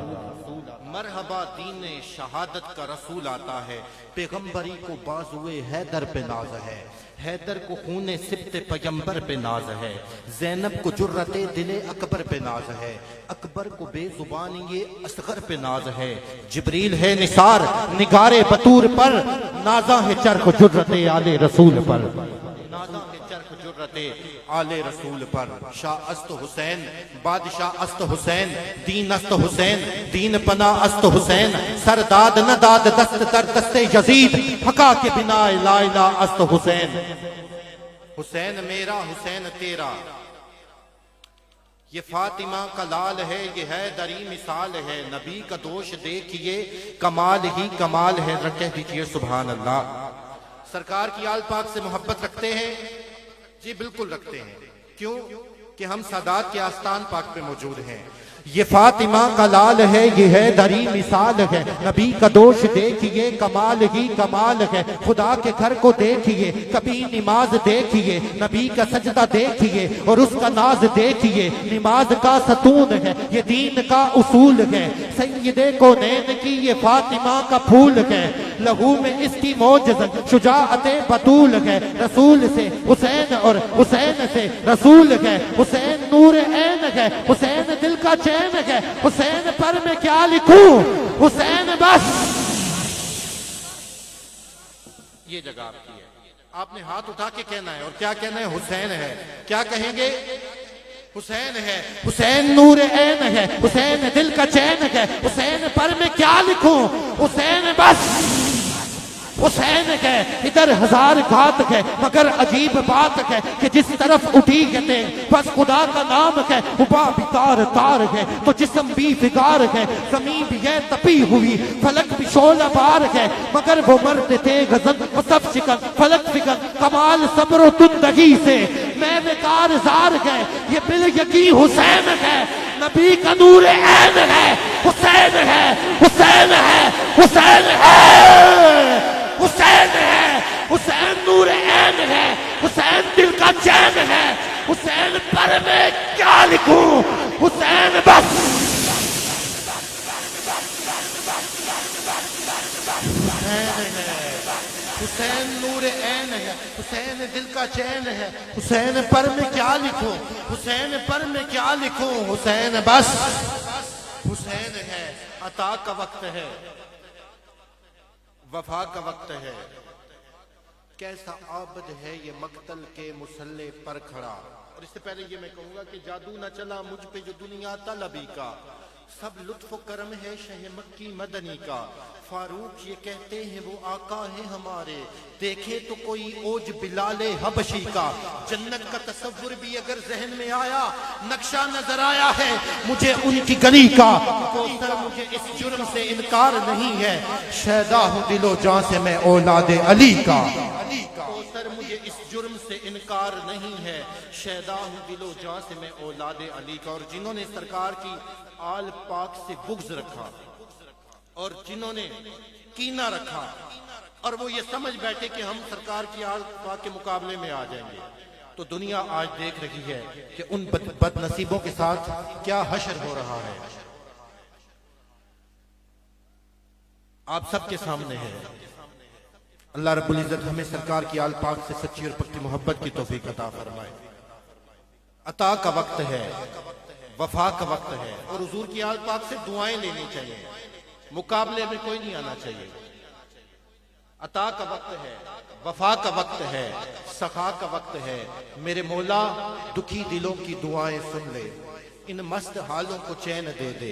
मरहबा दीन शहादत का रसूल आता है पैगंबरी को बाजुए हैदर पे नाज है हैदर को खूने सिब्ते पैगंबर पे नाज है ज़ैनब को जुर्रते दिले अकबर पे नाज है अकबर को बेजुबान ये असगर पे नाज है जिब्रील है निसार निगारे बतूर पर नाजा है चरख जुर्रते आले रसूल पर नाजा है चरख जुर्रते आले रसूल पर शाह अस्त हुसैन बादशाह अस्त हुसैन दीन अस्त हुसैन दीन पना अस्त हुसैन सरदाद न दाद दस्त दर दस्ते यजीद हका के बिना ला इला अस्त हुसैन हुसैन मेरा हुसैन तेरा ये फातिमा का लाल है ये है दरी मिसाल है नबी का दोष देखिए कमाल ही कमाल है रखे दीजिए सुभान अल्लाह सरकार की आल पाक से मोहब्बत रखते हैं जी बिल्कुल रखते हैं क्यों कि हम सादात के आस्थान पाक पे मौजूद हैं ये फातिमा का लाल है ये है दरी मिसाल है नबी का दोष देखिए कमाल ही कमाल है खुदा के घर को देखिए कभी नमाज देखिए नबी का सजदा देखिए और उसका नाज देखिए नमाज का सतून है ये दीन का उसूल है सैयदे को नैन की ये फातिमा का फूल है लहू में इसकी मौजज़त शुजाअते बतूल है रसूल से हुसैन और हुसैन से रसूल है हुसैन नूर ऐन है हुसैन दिल का चैन है हुसैन पर मैं क्या लिखूं हुसैन बस ये जगह आपकी है आपने हाथ उठा के कहना है और क्या कहना है हुसैन है क्या कहेंगे हुसैन है हुसैन नूर ऐन है हुसैन दिल का चैन है हुसैन पर मैं क्या लिखूं हुसैन बस हुसैन है इधर हजार घात है मगर अजीब बात है कि जिस तरफ उठी है बस खुदा का नाम है हुबा भी तार तार है तो जिस्म भी फिगार है जमीन भी है तपी हुई फलक भी शोला बार है मगर वो मर्द थे गजन वो सब शिकन फलक फिकन कमाल सब्र तुंदगी से मैं बेकार जार है, ये बिल यकीन हुसैन है, नबी का नूर ऐन है, हुसैन है, हुसैन है, हुसैन है, हुसैन है, हुसैन नूर ऐन है, हुसैन दिल का चैन है, हुसैन पर मैं क्या लिखूं, हुसैन बस हुसैन नूर ऐन है, हुसैन दिल का चैन है, हुसैन पर मैं क्या लिखूं, हुसैन पर मैं क्या लिखूं, हुसैन बस हुसैन है। अता का वक्त है, वफा का वक्त है, कैसा आबद है ये मक्तल के मुसल्ले पर खड़ा। और इससे पहले ये मैं कहूंगा कि जादू न चला मुझ पे जो दुनिया तलबी का, सब लुत्फ करम है शह मक्की मदनी का। फारूक ये कहते हैं वो आका है हमारे, देखे तो कोई ओज बिलाले हबशी का। जन्नत का तस्वुर भी अगर जहन में आया, नक्शा नजर आया है मुझे उनकी गली का। कोसर मुझे इस जुर्म से इनकार नहीं है, शैदा हूँ दिलो जान से मैं औलादे अली का। कोसर मुझे इस जुर्म से इनकार नहीं है, शैदा हूँ दिलो जान से मैं औलादे अली का। और जिन्होंने सरकार की आल पाक से बुग़्ज़ रखा और जिन्होंने कीना रखा और वो ये समझ बैठे कि हम सरकार की आल पाक के मुकाबले में आ जाएंगे, तो दुनिया आज देख रही है कि उन बदनसीबों के साथ क्या हशर हो रहा है। आप सबके सामने है। अल्लाह रब्बुल इज्जत हमें सरकार की आल पाक से सच्ची और पक्की मोहब्बत की तौफीक अता फरमाए। अता का वक्त है, वफा का वक्त है, और हुजूर की आल पाक से दुआएं लेनी चाहिए, मुकाबले में कोई नहीं आना चाहिए। अता का वक्त है, वफा का वक्त है, सखा का वक्त है। मेरे मौला दुखी दिलों की दुआएं सुन ले, इन मस्त हालों को चैन दे दे।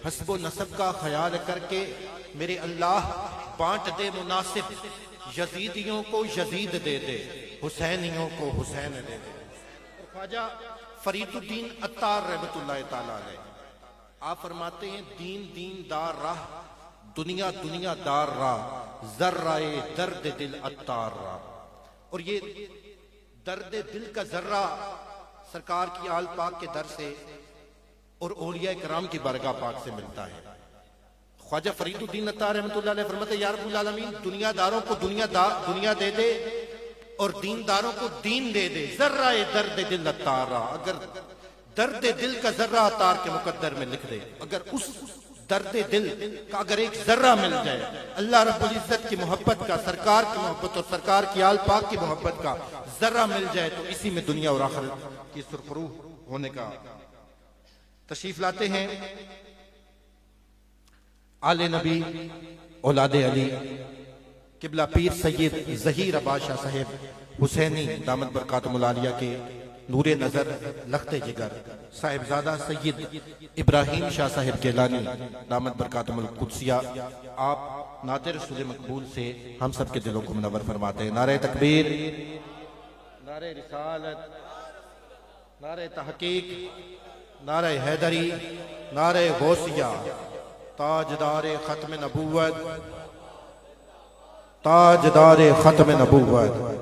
हस्बो नसब का ख्याल करके मेरे अल्लाह बांट दे मुनासिब, यजीदियों को यजीद दे दे, हुसैनियों को हुसैन दे दे। ख्वाजा फरीदुद्दीन अत्तार रहमतुल्लाह ताला अलैह आप फरमाते हैं, दीन दीनदार राह, दुनिया दुनियादार राह, जर्राए दर्द दिल अत्तार राह। और ये दर्द दिल का जर्रा सरकार की आल पाक के दर से और औलिया कराम की बरगाह पाक से मिलता है। ख्वाजा फरीदुद्दीन अत्तार रहमतुल्लाह अलैह फरमाते, या रब्बुल आलमीन दुनियादारों को दुनिया दे दे और दीनदारों को दीन दे दे। जर्राए दर्द दिल अत्तार, अगर दर्द दिल का जर्रा अत्तार के मुकद्दर में लिख दे, अगर उस दर्द दिल का अगर एक जर्रा मिल जाए, अल्लाह रब्बुल इज्जत की मोहब्बत का, सरकार की मोहब्बत और सरकार की आल पाक की मोहब्बत का जर्रा मिल जाए, तो इसी में दुनिया और आखिरत की सुरखरू होने का। तशरीफ लाते हैं आले नबी औलादे अली किबला पीर सैयद ज़हीर बादशाह साहेब हुसैनी दामद बरकातुहुल आलिया के नूरे नजर लखते जिगर साहिबजादा सैयद इब्राहिम शाह साहिब केलानी दामद बरकातुहुल कुद्सिया, आप नाते रसूल मकबूल से हम सब के दिलों को मुनव्वर फरमाते हैं। नारे तकबीर, नारे रिसालत, नारे तहकीक, नारे हैदरी, नारे गौसिया, ताजदारे खत्म नबूवत, ताजदारे खत्म नबूवत।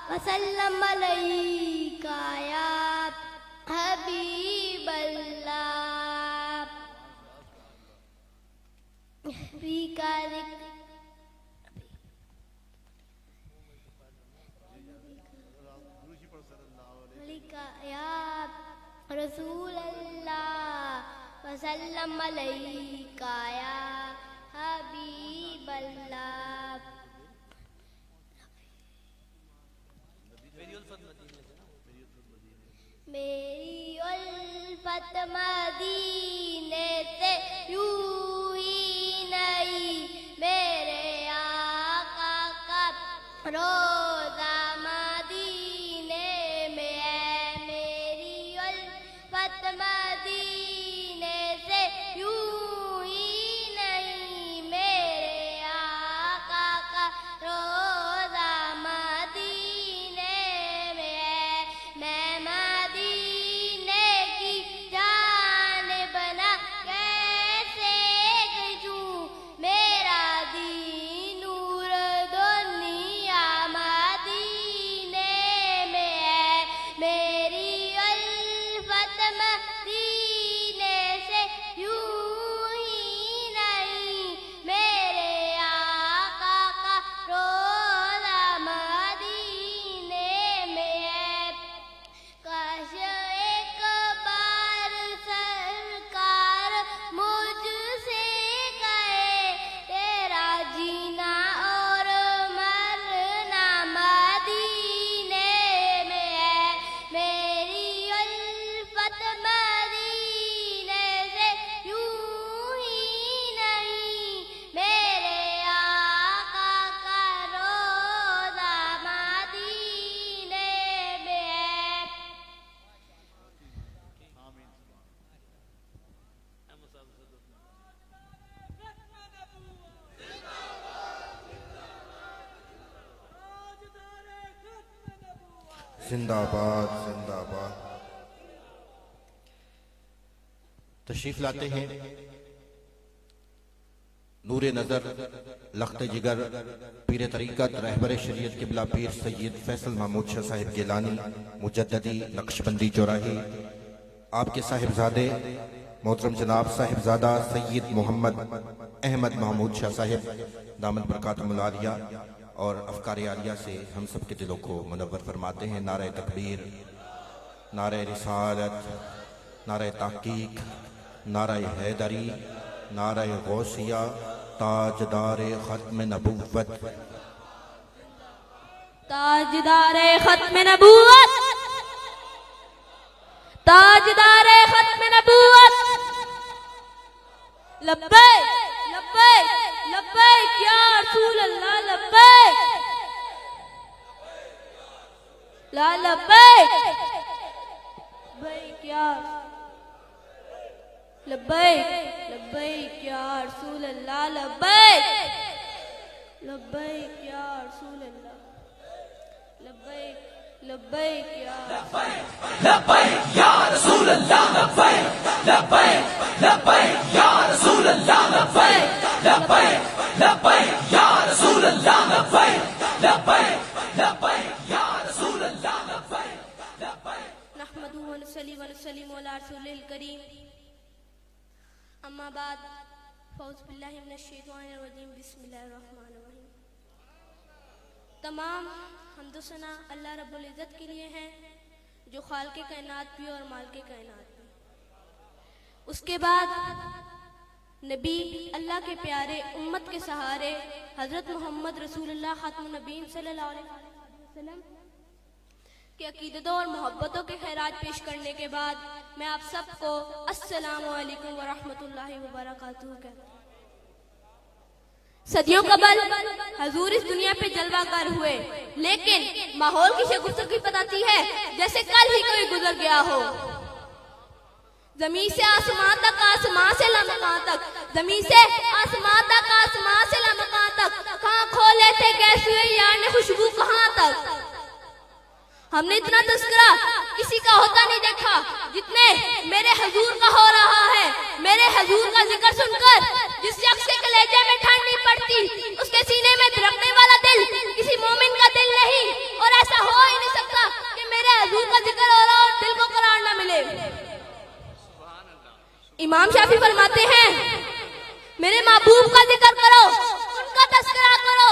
वसल्लम अलैका या हबीब अल्लाह। या रसूल अल्लाह वसल्लम अलैका या हबीब अल्लाह। मेरी उल्फत मदीने से यूं ही नहीं, मेरे आका का रोज मदीने से यूं ही नहीं, मेरे आका का रोज़ा मदीने में है। काश एक बार सरकार मुझसे कहे, तेरा जीना और मरना मदीने में है। मेरी उल्फत मदीने से यूं ही नहीं, मेरे आका का रोज़ा मदीने में है। जिंदाबाद जिंदाबाद। तशरीफ लाते हैं नूरे नजर, लख्त जिगर, पीर तरीक़त, रहबर शरीयत किबला पीर सैयद फैसल महमूद शाह साहिब गिलानी मुजद्ददी नक्शबंदी चौराहे, आपके साहिबजादे मोहतरम जनाब साहिबजादा सैयद मोहम्मद अहमद महमूद शाह साहिब दामद बरकातुहुल आलिया और अफकार आलिया से हम सब के दिलों को मुनव्वर फरमाते हैं। नारे तकबीर, नारे रिसालत, नारे तहकीक, नारे हैदरी, नारे गौसिया, ताजदारे खत्म नबुव्वत, ताजदारे खत्म नबूवत, ताजदारे खत्म नबूवत। लब्बैक लब्बैक लब्बैक या रसूल अल्लाह, लब्बैक ला लब्बैक लब्बैक या लब्बैक लब्बैक या रसूल अल्लाह, लब्बैक लब्बैक या रसूल अल्लाह, लब्बैक लब्बैक या लब्बैक या रसूल अल्लाह, लब्बैक लब्बैक लब्बैक या रसूल अल्लाह, लब्बैक लब्बैक लब्बैक या रसूल अल्लाह, लब्बैक लब्बैक लब्बैक या रसूल अल्लाह, लब्बैक लब्बैक। नहमदुहु व नसल्ली व नसल्लिमु अला रसूलिल करीम, अम्मा बाद, फ़ौज़ बिल्लाहि मिनश शैतानिर रजीम, बिस्मिल्लाहिर रहमानिर रहीम। तमाम हम्द सना अल्लाह रब्बुल इज़्ज़त के लिए हैं, जो खालिक़े कायनात भी और मालिके कायनात भी। उसके बाद नबी अल्लाह के प्यारे उम्मत के सहारे हज़रत मोहम्मद रसूलुल्लाह खातमुन नबीय्यीन सल्लल्लाहु अलैहि वसल्लम के अकीदतों और मोहब्बतों के खैरात पेश करने के बाद मैं आप सबको अस्सलामु अलैकुम व रहमतुल्लाहि व बरकातुहू कहता हूँ। सदियों कबल हजूर इस दुनिया पे जलवागर हुए, लेकिन माहौल की शगुफ्तगी बताती है जैसे कल ही कोई गुजर गया हो। जमीन से आसमान तक, आसमान से लमकान तक, जमीन से आसमान तक, आसमान से लमकान तक, कहाँ खो लेते गैस हुए यार ने खुशबू कहाँ तक। हमने इतना तस्करा किसी का होता नहीं देखा जितने मेरे हजूर का हो रहा है। मेरे हजूर का जिक्र सुनकर जिस शख्स के कलेजे में ठंड नहीं पड़ती, उसके सीने में धड़कने वाला दिल किसी मोमिन का दिल नहीं, और ऐसा हो ही नहीं सकता कि मेरे हजूर का जिक्र हो रहा और दिल को करार न मिले। इमाम शाफी फरमाते हैं, मेरे महबूब का जिक्र करो, उनका तस्करा करो,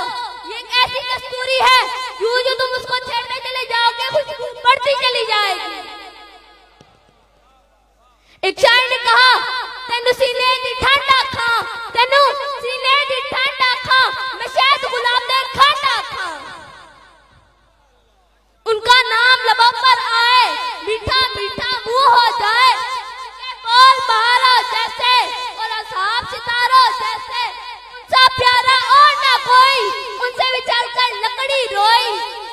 ये एक ऐसी कस्तूरी है यूं जो तुम उसको छेड़ने चले जाओगे खुशबू बढ़ती चली जाएगी। एक शायर ने कहा, तेनू सीने दी ठंड आखां, तेनू सीने दी ठंड आखां, मैं शायद गुलाब दे खंड आखां। उनका नाम लबों पर आए, मीठा मीठा मुंह हो जाए, उनके बोल बहारों जैसे और असहाब सितारों जैसे, उनसा प्यारा और ना कोई, उनसे विचल कर लकड़ी रोई।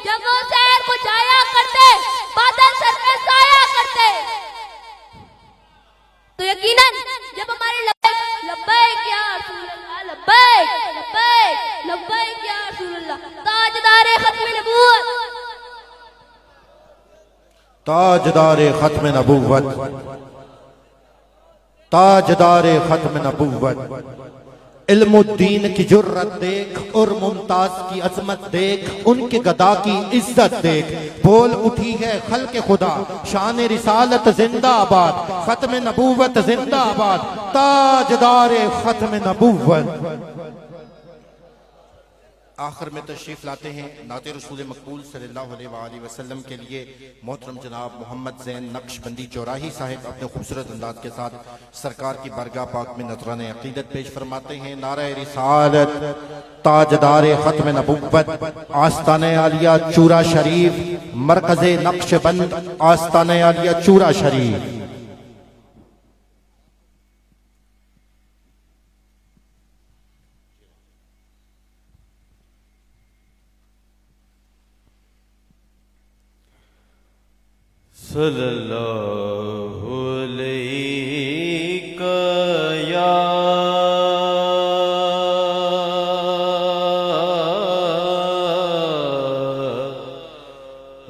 जब वो शहर को जाया करते, बादल सर पे साया करते, तो यकीनन जब हमारे लब्बैक या रसूल अल्लाह, लब्बैक लब्बैक लब्बैक या रसूल अल्लाह, ताजदारे खत्म नबूवत, ताजदारे खत्म नबूवत, ताजदारे खत्म नबूवत, इल्मुद्दीन की जुर्रत देख और मुमताज की अजमत देख, उनके गदा की इज्जत देख। बोल उठी है खल्क़े खुदा, शान रिसालत जिंदाबाद, खत्म नबूवत जिंदाबाद, ताजदार खत्म नबूवत। आखिर में तशरीफ लाते हैं नाते रसूल मकबूल सल्लल्लाहु अलैहि वसल्लम के लिए मोहतरम जनाब मोहम्मद ज़ैन नक्शबंदी चौराही साहिब अपने खूबसूरत अंदाज के साथ सरकार की बरगाह पाक में नजराने अकीदत पेश फरमाते हैं। नारा रिसालत, ताजदार खत्म नबुव्वत, आस्ताने आलिया चूरा शरीफ, मरकज़े नक्शबंद, आस्ताने आलिया चूरा शरीफ। सल्लल्लाहु अलैहि या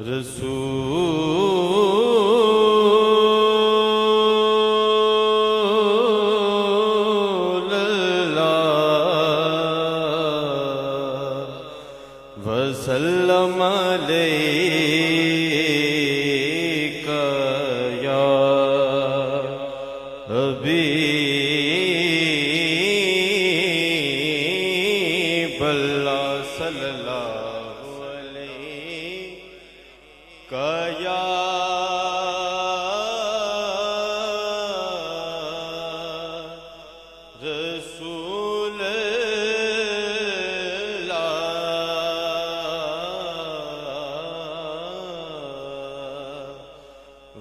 रसूल अल्लाह वसल्लम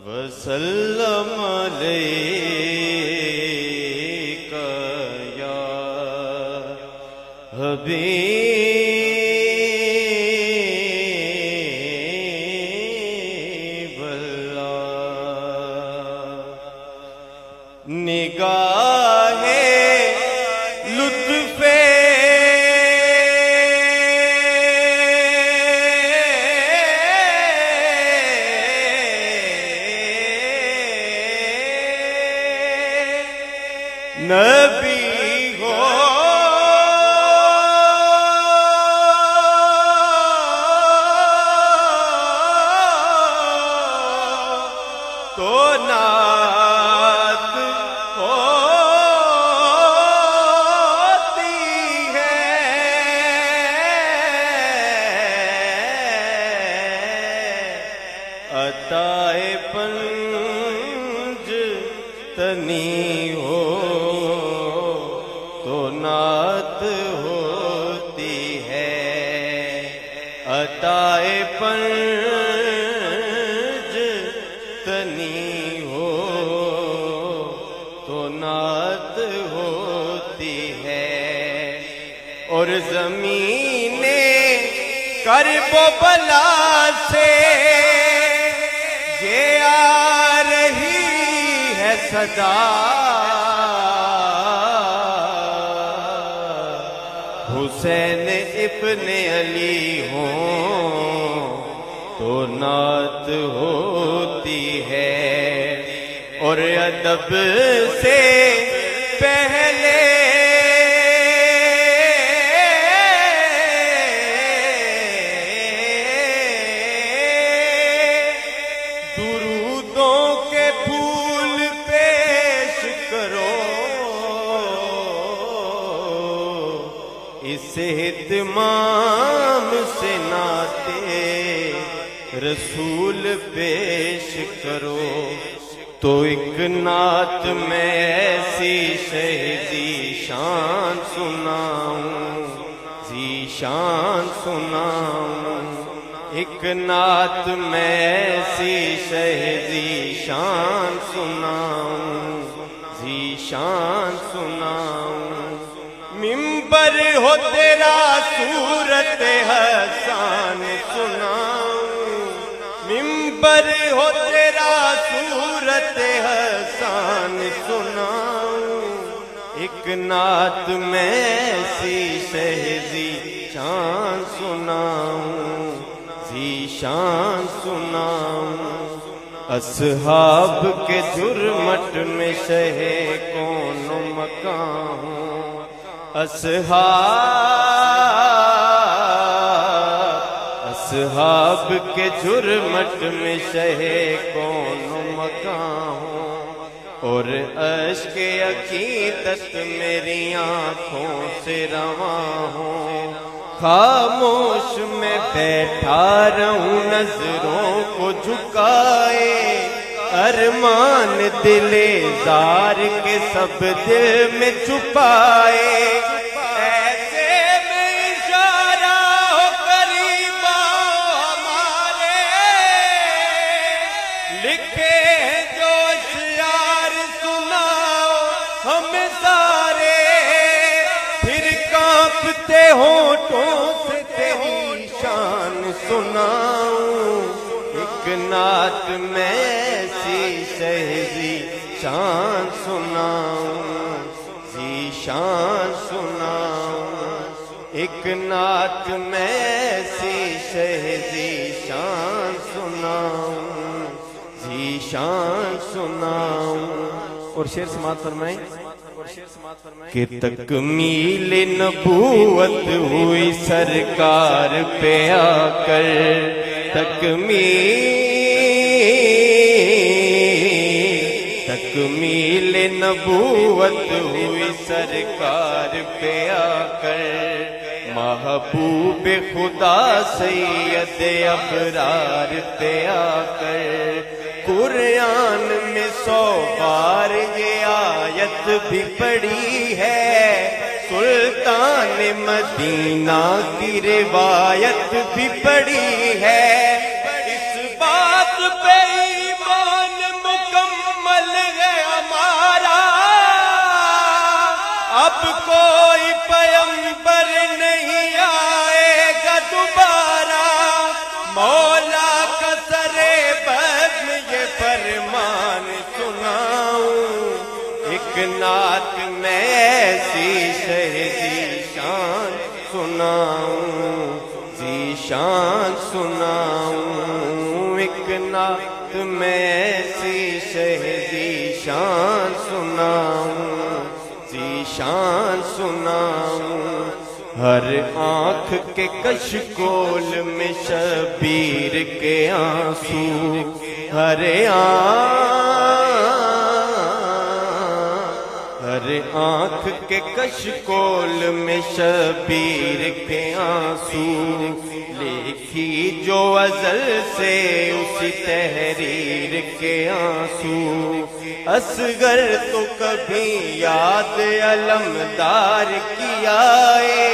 वसल्लम अलैका या हबीब अल्लाह। निगाहे लुत्फे नबी हो तो नात होती है। अताए पंज तनी हो तो नात होती है। अताए पंज तनी हो तो नात होती है। और ज़मीने करबो बला से ये आ रही है सदा। हुसैन इब्ने अली हो तो नात होती है। और अदब से पहले दुरूदों के फूल पेश करो। इस इत्माम से नाते रसूल पेश करो। तो एक नात में ऐसी शहीदी शान सुनाऊं, ज़ीशान सुनाऊं। एक नात में ऐसी शहीदी शान सुनाऊं, ज़ीशान सुनाऊं। मिंबर हो तेरा सूरत हसान सुनाऊं। मिंबर हो तेरा सूरत हसान सुनाऊं। एक नात में ऐसी शहज़ी शान सुनाऊं, ज़ीशान सुनाऊं। असहाब के जुर्मट में शहे कौन मकान हूँ। असहाब के जुर्मट में शहे कौन मकां हूँ और अश्क अकीदत मेरी आंखों से रवा हूँ। खामोश में बैठा रहूं नजरों को झुकाए, अरमान दिले जार के सब दिल में छुपाए। ऐसे में इशारा हो करीबा हमारे, लिखे हैं जो अशआर सुनाओ हमें सारे। फिर कांपते होठों से तेरी शान सुनाऊं, एक नात में ऐसी सहजी शान सुनाऊं, जी शान सुनाऊं। एक नात में ऐसी सहजी शान सुनाऊं, जी शान सुनाऊं। और शेर समात फरमाएं कि तकमील नबूवत हुई सरकार पे आकर, तकमील नबूवत हुई सरकार पे आकर। महबूब खुदा सैयद अबरार पे आकर, कुरान में 100 बार ये आयत भी पढ़ी है, सुल्तान मदीना की रिवायत भी पढ़ी है। इस बात पे ईमान मुकम्मल है हमारा, अब कोई पैगंबर नहीं आएगा दोबारा। मौला का सरे बज़्म ये फरमान सुनाऊं, एक नात में ऐसी शहजी शान सुनाऊं, जी शान सुनाऊं। एक नात में ऐसी शहजी शान सुनाऊं, जी शान सुनाऊं। हर आँख के कशकोल में शबीर के आंसू, हर आँख के कशकोल में शबीर के आंसू। लिखी जो अज़ल से उसी तहरीर के आंसू। असगर तो कभी याद अलमदार किया है,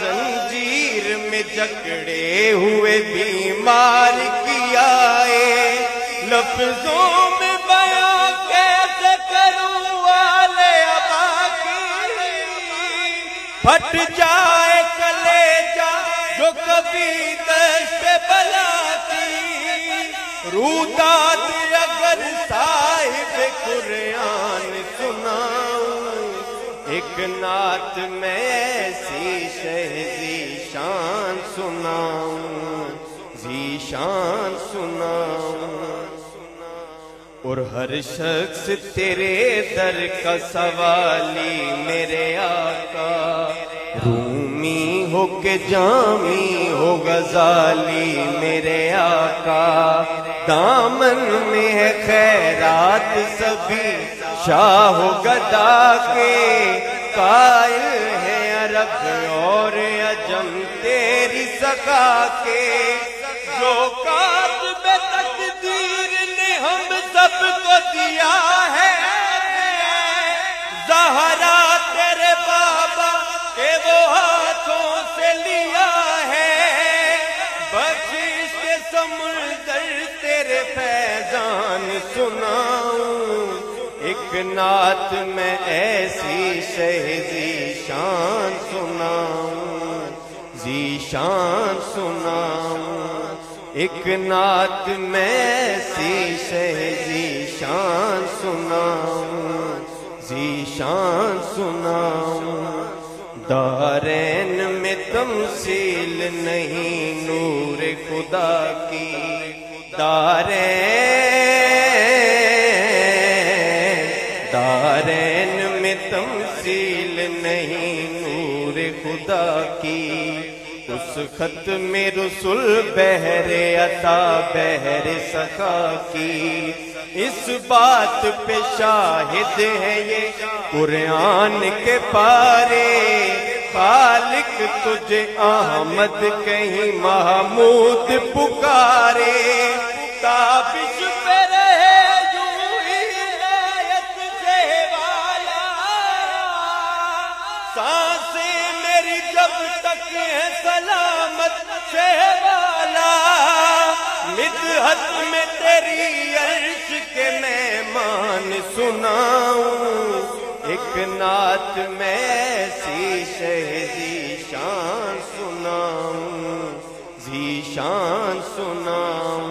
जंजीर में जकड़े हुए बीमार किया है। लफ्जों में बयां कैसे करूं वाले अबा की, फट जाए कलेजा जो कभी दश्त बला की। रूदात अगर साहिब कुरान सुनाऊं, एक नात में ऐसी शहजी शान सुनाऊं, जी शान सुनाऊं। और हर शख्स तेरे दर का सवाली मेरे आका, रूमी हो के जामी हो गजाली मेरे आका। दामन में है खैरात सभी शाह गदा के, कायल है अरब और अजम तेरी सका के। जो कातिब तकदीर ने हम सबको दिया है, ज़हरा तेरे बाबा के वो हाथों से लिया है। बख्शिश के समुंदर तेरे फैजान सुनाऊं, एक नात में ऐसी शहजी शान सुनाऊं, जी शान सुनाऊं। एक नात में ऐसी शहजी शान सुनाऊं, जी शान सुनाऊं। दारैन में तमसील नहीं नूर खुदा की, दारैन में तमसील नहीं नूर खुदा की। उस खत में रसुल बहरे अता बहरे सखा की। इस बात पे शाहिद है ये कुरान के पारे, खालिक तुझे अहमद कहीं महमूद पुकारे। ताबिश पे रहे यूं ही इनायत से वाला, सांसें मेरी जब तक है सलामत से वाला। मिदहत में तेरी अर्श के मेहमान सुनाऊं, एक नात में ऐसी शहज़ीशान सुनाऊं, ज़ीशान सुनाऊं।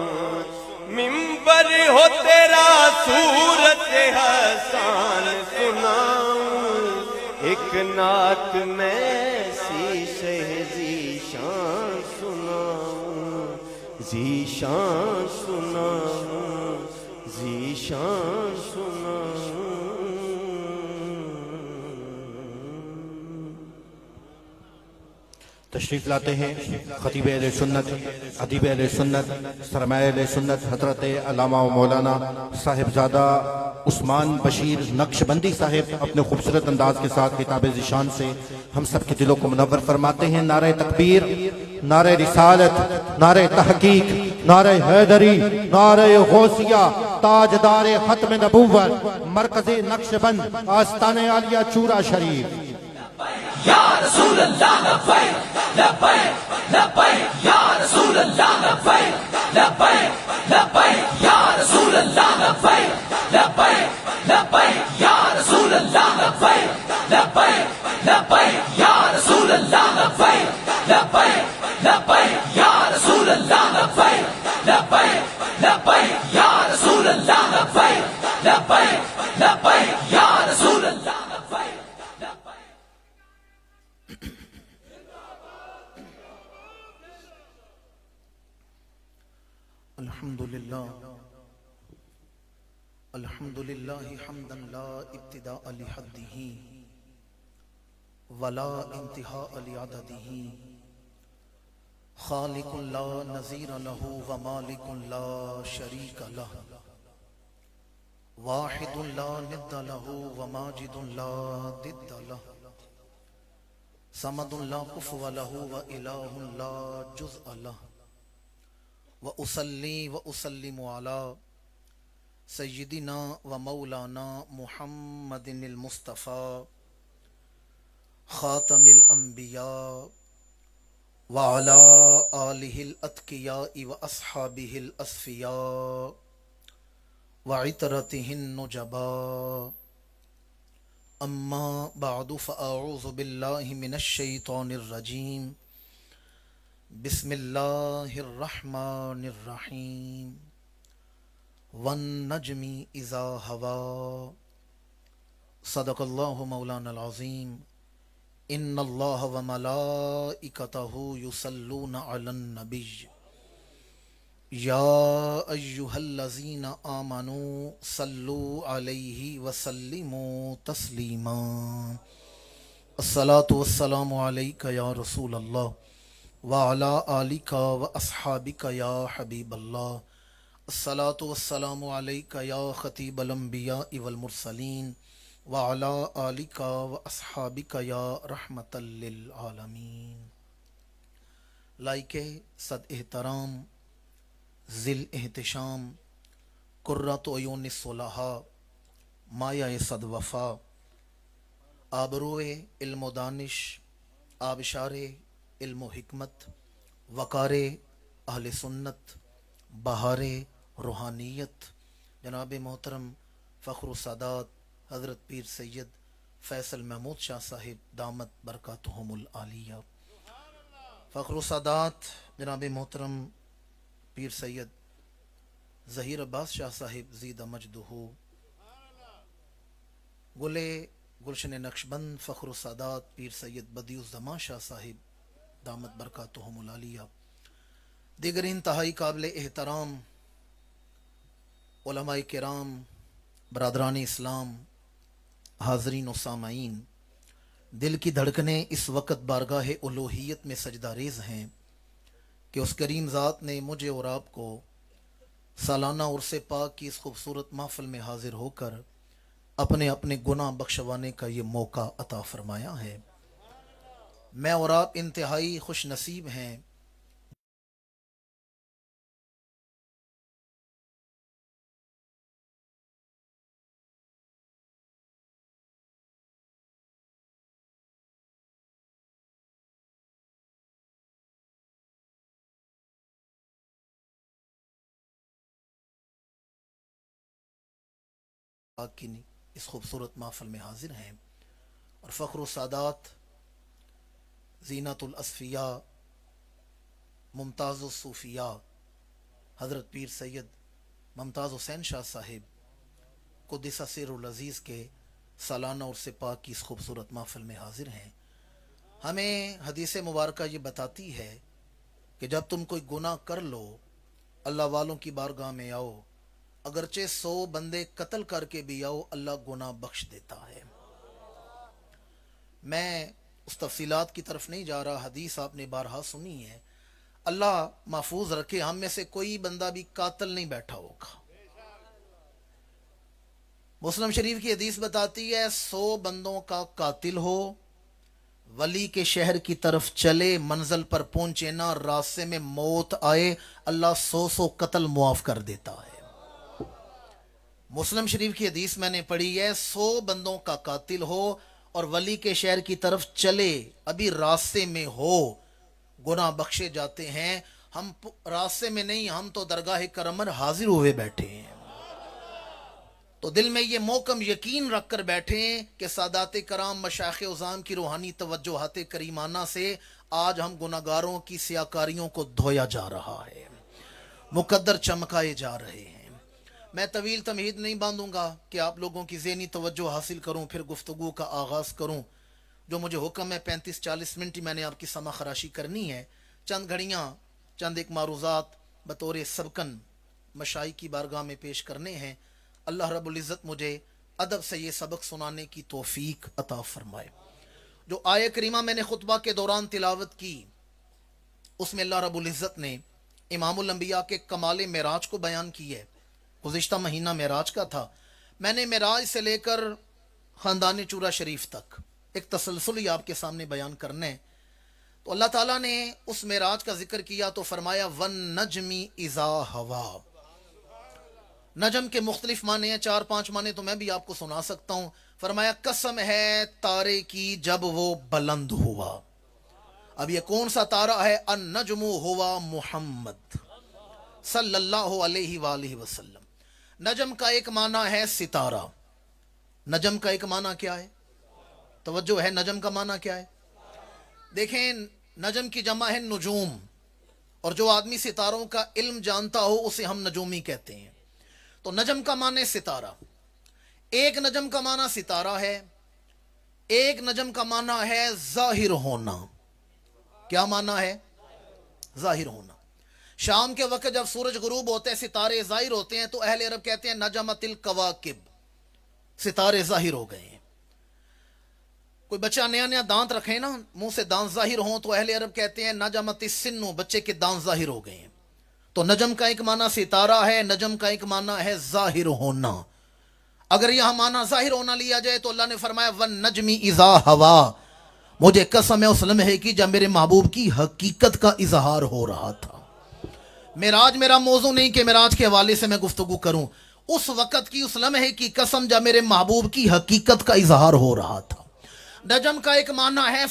मिंबर हो तेरा सूरत हसान सुनाऊं, एक नात में ऐसी शहज़ीशान सुनाऊं, ज़ीशान सुनाऊं, ज़ीशान सुनाऊं। तशरीफ लाते हैं खतीब अहले सुन्नत, अदीब अहले सुन्नत, सरमाए अहले सुन्नत हज़रत अल्लामा व मौलाना साहिबजादा उस्मान बशीर नक्शबंदी साहिब अपने खूबसूरत अंदाज के साथ किताब ज़ीशान से हम सब के दिलों को मुनव्वर फरमाते हैं। नारे तकबीर, नारे रिसालत, नारे तहकीक, नारे हैदरी, नारे गौसिया, ताजदार खत्म नबूवत, मरकज़े नक्शबंद, आस्ताने आलिया चूरा शरीफ। या रसूल अल्लाह लब्बैक लब्बैक लब्बैक या रसूल अल्लाह लब्बैक लब्बैक लब्बैक या रसूल अल्लाह लब्बैक लब्बैक लब्बैक या रसूल अल्लाह लब्बैक लब्बैक लब्बैक या रसूल अल्लाह लब्बैक लब्बैक लब्बैक या रसूल अल्लाह लब्बैक लब्बैक लब्बैक या रसूल अल्लाह लब्बैक लब्बैक लब्बैक या रसूल अल्लाह लब्बैक। अल्हम्दुलिल्लाह अल्हम्दुलिल्लाह हम्दन ला इब्तिदा लिहद्दिही वला इंतिहा लिअददिही। खालिकुन ला नज़ीर लहू व मालिकुन ला शरीक लह, वाहिदुन ला निद्द लहू व माजिदुन ला दिद्द लह, समदुन ला कुफ़ुव लहू व इलाहुन ला जुज़अ लह। व उसल्ली व उसल्लिमु अला सय्यिदिना व मौलाना मुहम्मदिनिल मुस्तफ़ा खातमिल अंबिया व अला आलिहिल अत्किया व अस्हाबिहिल अस्फिया व इतरतिहिन नुजबा। अम्मा बअदु फ़अऊज़ु बिल्लाहि मिनश शैतानिर रजीम। बिस्मिल्लाहिर्रहमानिर्रहीम। वन नजमी इज़ा हवा। सदक़ल्लाहु मौलाना अज़ीम। इन्नल्लाह व मलाइकतहु युसल्लूना अलन नबी या अय्युहल्लज़ीना आमनू सल्लू अलैहि व सल्लिमू तस्लीमा। अस्सलातु वस्सलामु अलैका या रसूल अल्लाह व अला आलिका व अस्हाबिका या हबीब अल्लाह। अस्सलातु वस्सलामु अलैका या खतीबल अंबिया वल मुरसलीन व अला आलिका व अस्हाबिका या रहमतल लिल आलमीन। लाइके सद एहतराम, ज़िल एहतिशाम, कुर्रतु अयूनिस सुलहा, माया सद वफ़ा, आबरूए इल्म दानिश, आबशारे इल्म हिकमत, वकारे अहले सुन्नत, बहारे रूहानियत, जनाब मोहतरम फ़ख्र सादात हज़रत पीर सैयद फैसल महमूद शाह साहिब दामत बरकातुहुमुल आलिया। फ़ख्र सादात जनाब मोहतरम पीर सैयद ज़हीर अब्बास शाह साहिब ज़ीद मजदुहू। गुले गुलशन नक्शबंद फ़ख्र सादात पीर सैयद बदियुज़्ज़मा शाह साहिब दामत बरकातुहुमुल आलिया। दीगर इंतहाई काबिल एहतराम उलमाए किराम, बरादरान इस्लाम, हाजरीन व सामाईन, दिल की धड़कनें इस वक्त बारगाह उलूहियत में सजदा रेज हैं कि उस करीम ज़ात ने मुझे और आपको सालाना उर्से पाक की इस खूबसूरत महफिल में हाजिर होकर अपने अपने गुनाह बख्शवाने का ये मौका अता फरमाया है। मैं और आप इंतहाई खुश नसीब हैं की इस खूबसूरत महफिल में हाजिर हैं और फ़ख्र सादात, ज़ीनतुल अस्फ़िया, मुमताज़ सूफ़िया हज़रत पीर सैयद मुमताज़ हुसैन शाह साहिब कुद्दस सिर्रुल अज़ीज़ के सालाना उर्स पाक की इस खूबसूरत महफिल में हाजिर हैं। हमें हदीस मुबारक ये बताती है कि जब तुम कोई गुनाह कर लो, अल्लाह वालों की बारगाह में आओ, अगरचे 100 बंदे कत्ल करके भी आओ, अल्लाह गुनाह बख्श देता है। मैं उस तफसीलात की तरफ नहीं जा रहा, हदीस आपने बारहा सुनी है। अल्लाह महफूज रखे, हम में से कोई बंदा भी कातिल नहीं बैठा होगा। मुस्लिम शरीफ की हदीस बताती है 100 बंदों का कातिल हो, वली के शहर की तरफ चले, मंजिल पर पहुंचे ना, रास्ते में मौत आए, अल्लाह 100 कत्ल मुआफ कर देता है। मुस्लिम शरीफ की हदीस मैंने पढ़ी है, 100 बंदों का कातिल हो और वली के शहर की तरफ चले, अभी रास्ते में हो, गुनाह बख्शे जाते हैं। हम रास्ते में नहीं, हम तो दरगाह करमर हाजिर हुए बैठे हैं। तो दिल में ये मोकम यकीन रख कर बैठे कि सादाते कराम मशाइख उज़ाम की रूहानी तवज्जुहाते करीमाना से आज हम गुनाहगारों की सियाकारियों को धोया जा रहा है, मुकद्दर चमकाए जा रहे हैं। मैं तवील तमहीद नहीं बांधूंगा कि आप लोगों की ज़हनी तवज्जो हासिल करूं, फिर गुफ्तगू का आगाज़ करूं। जो मुझे हुक्म है 35-40 मिनट ही मैंने आपकी समा खराशी करनी है। चंद घड़ियाँ, चंद एक मारूज़ात बतौर सबकन मशाई की बारगाह में पेश करने हैं। अल्लाह रब्बुल इज़्ज़त मुझे अदब से ये सबक सुनाने की तौफीक अता फरमाए। जो आय करीमा मैंने खुतबा के दौरान तिलावत की, उसमें अल्लाह रब्बुल इज़्ज़त ने इमामुल अंबिया के कमाल मेराज को बयान की है। गुज़िश्ता महीना मेराज का था। मैंने मेराज से लेकर ख़ानदान चूरा शरीफ तक एक तसलसल ही आपके सामने बयान करने। तो अल्लाह ताला ने उस मेराज का जिक्र किया तो फरमाया वन नजमी इज़ा हवा। नजम के मुख्तलिफ माने हैं, 4-5 माने तो मैं भी आपको सुना सकता हूँ। फरमाया कसम है तारे की जब वो बुलंद हुआ। अब ये कौन सा तारा है? अन नजमु हुआ मुहम्मद सल्लल्लाहु अलैहि वसल्लम। नजम का एक माना है सितारा। नजम का एक माना क्या है? तवज्जो है, नजम का माना क्या है? देखें, नजम की जमा है नुजूम, और जो आदमी सितारों का इल्म जानता हो उसे हम नजूमी कहते हैं। तो नजम का माना है सितारा। एक नजम का माना सितारा है, एक नजम का माना है जाहिर होना। क्या माना है? जाहिर होना। शाम के वक्त जब सूरज गुरूब होते हैं, सितारे जाहिर होते हैं, तो अहले अरब कहते हैं नजमतिल कवाकिब, सितारे जाहिर हो गए हैं। कोई बच्चा नया नया दांत रखे ना, मुंह से दांत जाहिर हो, तो अहले अरब कहते हैं नजमतिस सिन्नु, बच्चे के दांत जाहिर हो गए हैं। तो नजम का एक माना सितारा है, नजम का एक माना है जाहिर होना। अगर यह माना जाहिर होना लिया जाए तो अल्लाह ने फरमाया वन नजमी इज़ा हवा। मुझे कसम है उस लम्हे की जब मेरे महबूब की हकीकत का इजहार हो रहा था। मेराज मेरा मौजू नहीं कि मेराज के हवाले से मैं गुफ्तगू करूं, उस वक़्त की, उस लम्हे की कसम जब मेरे महबूब की हकीकत का इजहार हो रहा था। नजम का एक माना है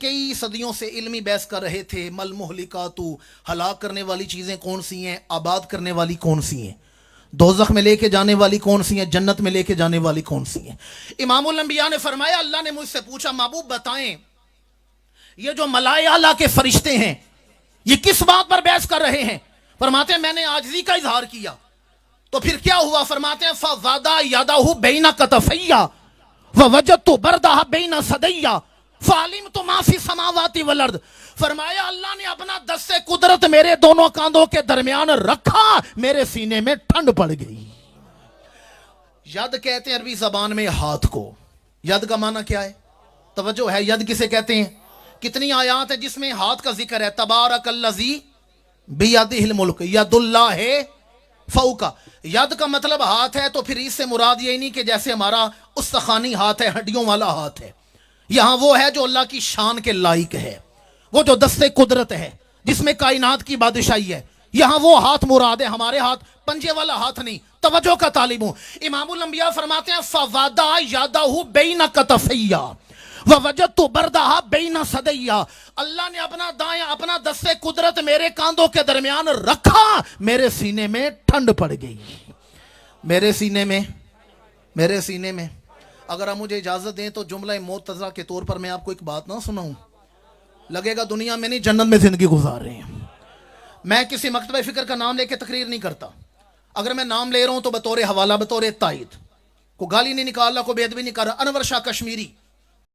कई सदियों से इल्मी बहस कर रहे थे, मल मुहलिकातु, हलाक करने वाली चीज़ें कौन सी हैं, आबाद करने वाली कौन सी हैं, दोज़ख में लेके जाने वाली कौन सी हैं, जन्नत में लेके जाने वाली कौन सी हैं। इमामुल अंबिया ने फरमाया, अल्लाह ने मुझसे पूछा, महबूब बताएं ये जो मलाए आला के फरिश्ते हैं ये किस बात पर बहस कर रहे हैं। फरमाते हैं मैंने आजिज़ी का इजहार किया तो फिर क्या हुआ। फरमाते हैं फज़ादा यादाहु बैना कतफैया व वजदतु बरदाहा बैना सदैया फालिमतु मा फी समावाति वल अर्द। फरमाया अल्लाह ने अपना दस्ते कुदरत मेरे दोनों कांधों के दरमियान रखा, मेरे सीने में ठंड पड़ गई। यद कहते हैं अरबी जबान में हाथ को। यद का माना क्या है? तवज्जो है, यद किसे कहते हैं? कितनी आयात है जिसमें हाथ का जिक्र है। तबारकल्लज़ी बियदिहिल मुल्क यदुल्लाहि फौका। यद का मतलब हाथ है, तो फिर इससे मुराद ये नहीं कि जैसे हमारा उस्तखानी हाथ है, हड्डियों वाला हाथ है। यहां वो है जो अल्लाह की शान के लायक है, वो जो दस्ते कुदरत है जिसमें कायनात की बादशाही है। यहां वो हाथ मुराद है, हमारे हाथ पंजे वाला हाथ नहीं। तवज्जो का तालिब हूं। इमामुल अंबिया फरमाते हैं फवादा यादाहु बैना कतफैया व वजदतु बरदाहा बैना सदैया। अल्लाह ने अपना दाया, अपना दस्ते कुदरत मेरे कांधों के दरमियान रखा, मेरे सीने में ठंड पड़ गई। मेरे सीने में अगर आप मुझे इजाजत दें तो जुमला मुतज़ा के तौर पर मैं आपको एक बात ना सुनाऊं, लगेगा दुनिया में नहीं जन्नत में जिंदगी गुजार रहे हैं। मैं किसी मकतबे फिक्र का नाम लेके तकरीर नहीं करता। अगर मैं नाम ले रहा हूं तो बतौर हवाला, बतौर तायद, को गाली नहीं निकाल रहा, को बेदबी नहीं कर रहा। अनवर शाह कश्मीरी